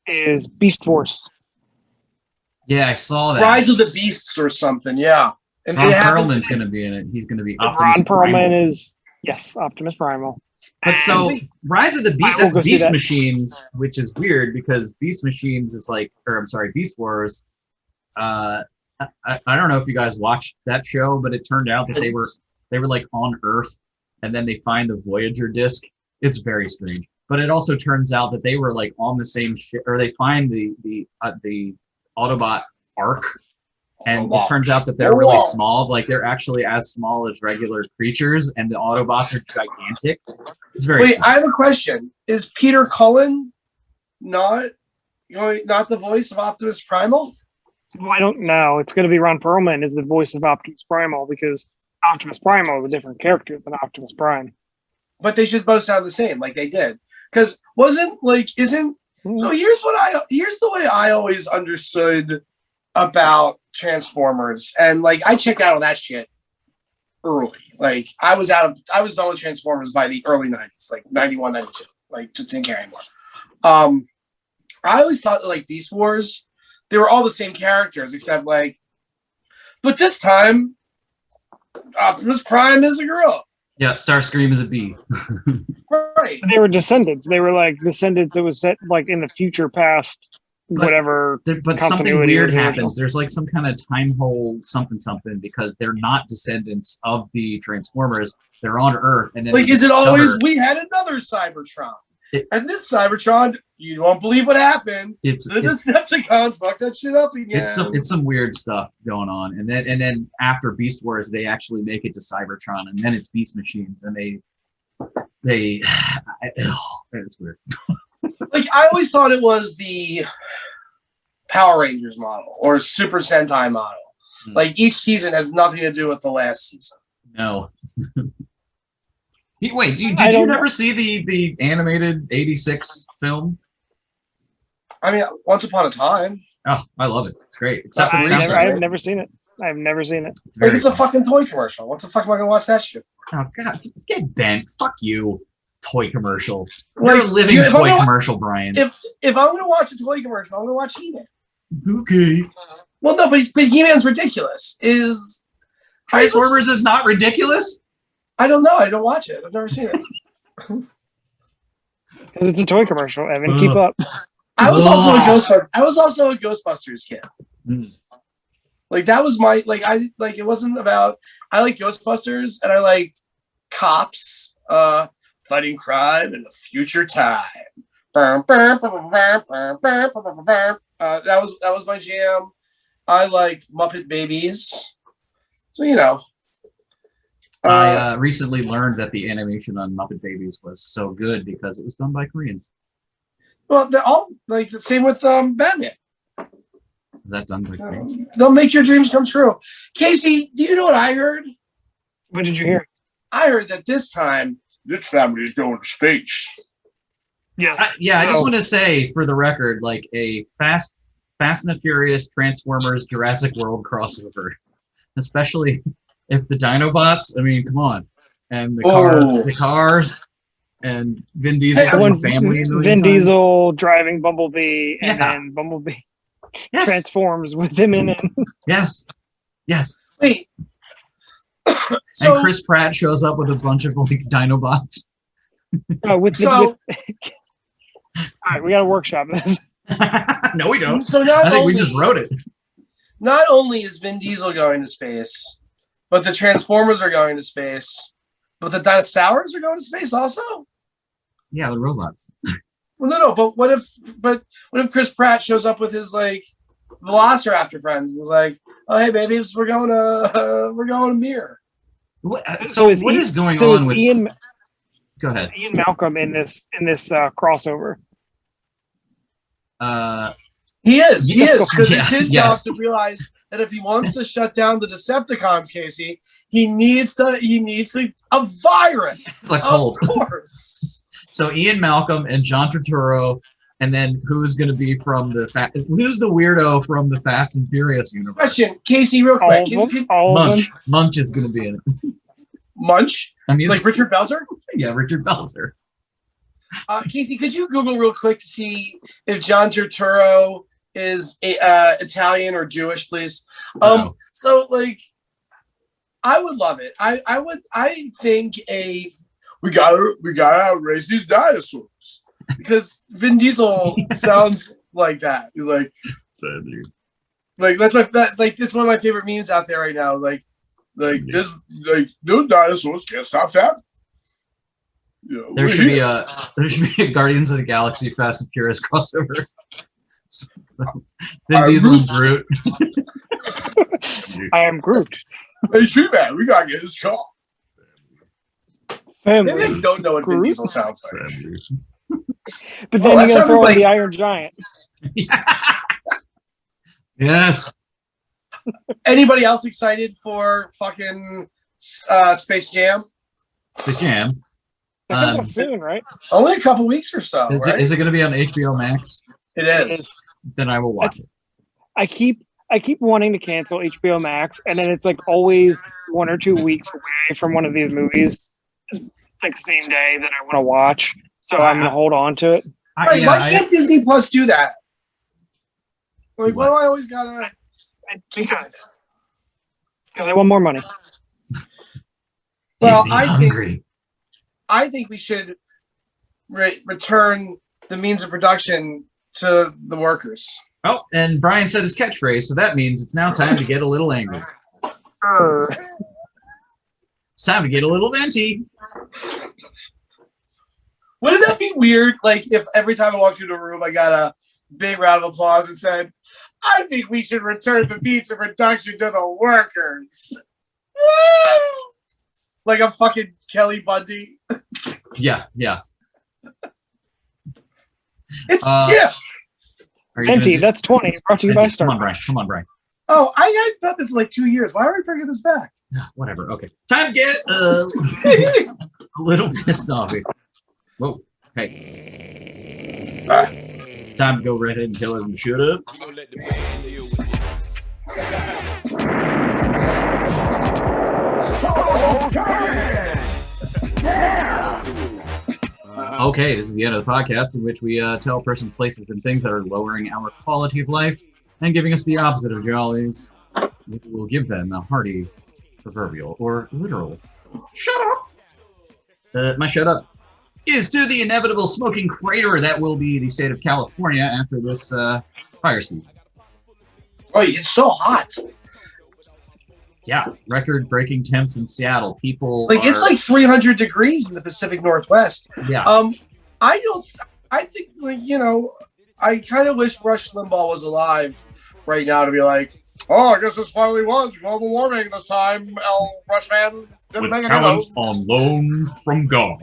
is Beast Force? Yeah, I saw that. Rise of the Beasts or something, yeah. And Ron Perlman's going to be in it. He's going to be Optimus Ron Primal. Perlman is, yes, Optimus Primal. But so, Rise of the Beast, that's go see Beast that. Machines, which is weird because Beast Machines is like, or I'm sorry, Beast Wars. I don't know if you guys watched that show, but it turned out that they were like on Earth, and then they find the Voyager disc. It's very strange. But it also turns out that they were like on the same ship, or they find the Autobot Ark, and it turns out that they're really small. Like they're actually as small as regular creatures, and the Autobots are gigantic. It's very. Wait, strange. I have a question. Is Peter Cullen not the voice of Optimus Primal? Well, I don't know. It's going to be Ron Perlman is the voice of Optimus Primal because Optimus Primal is a different character than Optimus Prime. But they should both sound the same, like they did. Because isn't so here's the way I always understood about Transformers, and like I checked out on that shit early. Like I was done with Transformers by the early 90s, like 91, 92. Like just didn't care anymore. I always thought that, like Beast Wars, they were all the same characters except like, but this time Optimus Prime is a girl. Yeah, Starscream is a bee. Right. They were descendants. They were like descendants that was set like in the future past whatever. But something weird happens. There's like some kind of time hole something because they're not descendants of the Transformers. They're on Earth, and then like is it always we had another Cybertron? And this Cybertron, you won't believe what happened. The Decepticons fucked that shit up again. It's some weird stuff going on, and then after Beast Wars, they actually make it to Cybertron, and then it's Beast Machines, and it's weird. Like I always thought it was the Power Rangers model or Super Sentai model. Like each season has nothing to do with the last season. No. Wait, did you never see the animated 86 film? I mean, Once Upon a Time. Oh, I love it. It's great. Except I've never seen it. I've never seen it. It's a fucking toy commercial. What the fuck am I gonna watch that shit for? Oh god, get bent. Fuck you. Toy commercial. You're a living toy commercial, Brian. If I'm gonna watch a toy commercial, I'm gonna watch He-Man. Okay. Well, no, but He-Man's ridiculous. Transformers is not ridiculous? I don't know. I don't watch it. I've never seen it. Because it's a toy commercial, Evan. Keep up. I was also a Ghostbusters kid. Like that was my it wasn't about. I like Ghostbusters and I like cops fighting crime in the future time. That was my jam. I liked Muppet Babies. So you know. I recently learned that the animation on Muppet Babies was so good because it was done by Koreans. Well, they're all like the same with Batman. Is that done by Koreans? They'll make your dreams come true. Casey, do you know what I heard? What did you hear? I heard that this time, this family is going to space. Yes. I just want to say, for the record, like a Fast Fast and the Furious, Transformers, Jurassic World crossover. Especially if the Dinobots, I mean, come on. And the cars, and Vin Diesel and the family. Vin Diesel driving Bumblebee, and then Bumblebee transforms with him in it. Yes. Wait. And Chris Pratt shows up with a bunch of like Dinobots. All right, we got to workshop this. No, we don't. So I think we just wrote it. Not only is Vin Diesel going to space, but the Transformers are going to space, but the dinosaurs are going to space also. Yeah, the robots. Well, no. But what if Chris Pratt shows up with his like Velociraptor friends? It's like, oh hey babies, we're going to Mir. What is going on with Ian? Go ahead. Ian Malcolm in this crossover. He is because it's his job yes. to realize that if he wants to shut down the Decepticons, Casey, he needs a virus. It's like cold. Of course. So Ian Malcolm and John Turturro, and then who's going to be from who's the weirdo from the Fast and Furious universe? Question, Casey, real quick. Munch is going to be in it. Munch? I mean, like Richard Belzer? Yeah, Richard Belzer. Casey, could you Google real quick to see if John Turturro is Italian or Jewish, please? No. So like, I would love it. I think we gotta raise these dinosaurs because Vin Diesel sounds like that. He's like it's one of my favorite memes out there right now. Like those dinosaurs can't stop that. Yeah, there should be a Guardians of the Galaxy Fast and Furious crossover. Vin Diesel and Groot. I am Groot. Hey, Tree Man, we gotta get his car. Family. Maybe I don't know what Vin Diesel sounds like. But then you're gonna throw in the Iron Giant. Yes. Anybody else excited for fucking Space Jam? Space Jam. Soon, right? Only a couple weeks or so. Is it going to be on HBO Max? It is. Then I will watch it. I keep wanting to cancel HBO Max, and then it's like always 1 or 2 weeks away from one of these movies, like same day that I want to watch. So I'm going to hold on to it. Why can't Disney Plus do that? Like, why do I always gotta? Because I want more money. Well, I think we should return the means of production to the workers. Oh, and Brian said his catchphrase, so that means it's now time to get a little angry. It's time to get a little venti. Wouldn't that be weird? Like if every time I walked into a room, I got a big round of applause and said, "I think we should return the means of production to the workers." Like I'm fucking Kelly Bundy. Yeah. It's a gift. Venti, that's 20. Brought to you by Star. Come on, Brian. Oh, I had done this in like 2 years. Why are we bringing this back? Whatever. Okay. Time to get a little pissed off here. Whoa. Hey. Time to go right ahead and tell him to shut up. Okay, this is the end of the podcast in which we tell persons, places, and things that are lowering our quality of life and giving us the opposite of jollies. We will give them a hearty, proverbial, or literal shut up. My shut up is to the inevitable smoking crater that will be the state of California after this fire season. Oh, it's so hot. Yeah, record-breaking temps in Seattle. It's like 300 degrees in the Pacific Northwest. Yeah. I think I kind of wish Rush Limbaugh was alive right now to be like, oh, I guess this finally was global warming this time. Rush fans didn't make it. With talent on loan from God.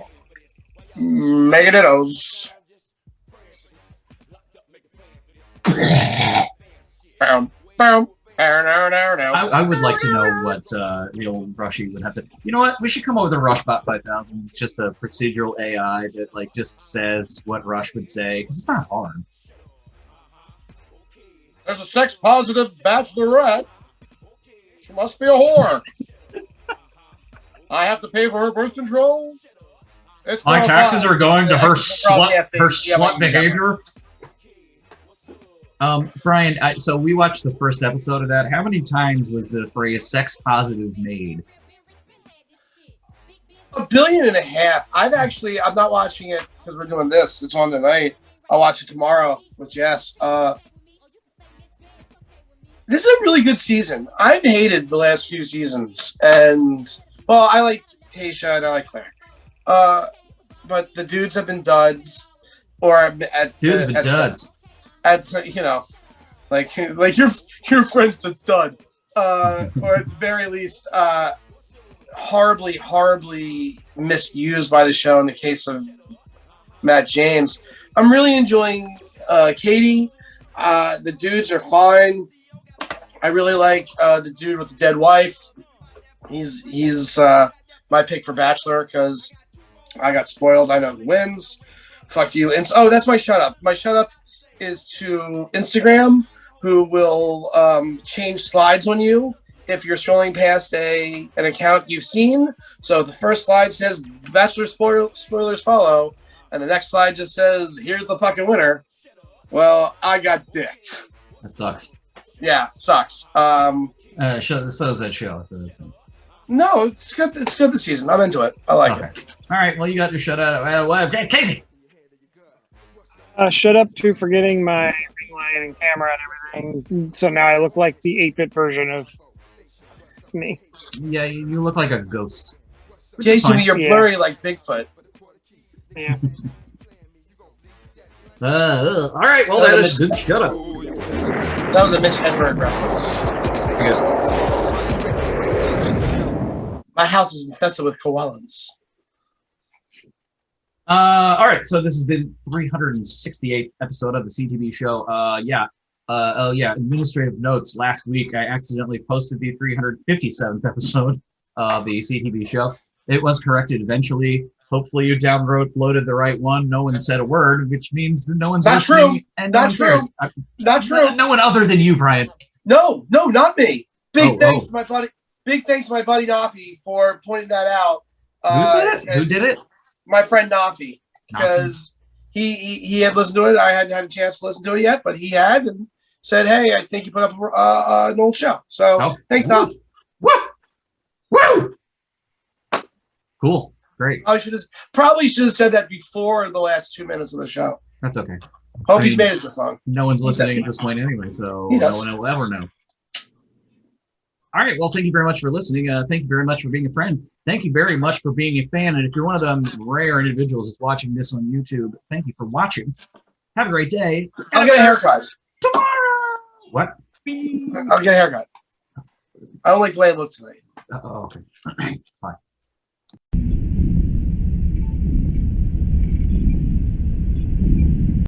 Megadittos. I would like to know what real Rushy would have to. You know what? We should come up with a Rushbot 5000. Just a procedural AI that just says what Rush would say. Because it's not hard. There's a sex positive bachelorette. She must be a whore. I have to pay for her birth control. It's My taxes are going to her her slut behavior. Brian, so we watched the first episode of that. How many times was the phrase sex positive made? 1.5 billion. I'm not watching it because we're doing this. It's on tonight. I'll watch it tomorrow with Jess. This is a really good season. I've hated the last few seasons. And, well, I like Tasha and I like Claire. But the dudes have been duds. Dudes. Like your friend's the dud. Or at the very least, horribly misused by the show in the case of Matt James. I'm really enjoying Katie. The dudes are fine. I really like the dude with the dead wife. He's my pick for Bachelor because I got spoiled. I know who wins. Fuck you. And that's my shut up. My shut up is to Instagram, who will change slides on you if you're scrolling past an account you've seen. So the first slide says Bachelor spoilers follow, and the next slide just says here's the fucking winner. Well, I got dicked. That sucks. Yeah, sucks. So does that show. So no, it's good. It's good this season. I'm into it. I like it. All right. Well, you got your shut out. Casey. Shut up to forgetting my ring light and camera and everything. So now I look like the 8-bit version of me. Yeah, you look like a ghost. Jason, you're blurry like Bigfoot. Yeah. All right. Well, that is good. Shut up. That was a Mitch Hedberg reference. My house is infested with koalas. All right, so this has been 368th episode of the CTB Show. Administrative notes. Last week, I accidentally posted the 357th episode of the CTB Show. It was corrected eventually. Hopefully, you downloaded the right one. No one said a word, which means that no one's not listening. True. And not true. Not true. No one other than you, Brian. No, not me. Big thanks to my buddy. Big thanks to my buddy Nafi for pointing that out. Who said it? Who did it? My friend Nafi, because he had listened to it. I hadn't had a chance to listen to it yet, but he had and said, "Hey, I think you put up an old show." So thanks, Nafi. Woo! Cool. Great. I probably should have said that before the last 2 minutes of the show. That's okay. Hope he's made it this long. No one's listening at this point anyway, so no one will ever know. All right. Well, thank you very much for listening. Thank you very much for being a friend. Thank you very much for being a fan. And if you're one of them rare individuals that's watching this on YouTube, thank you for watching. Have a great day. I'll get a haircut. Tomorrow. What? I'll get a haircut. I don't like the way I look tonight. Oh, okay. Fine.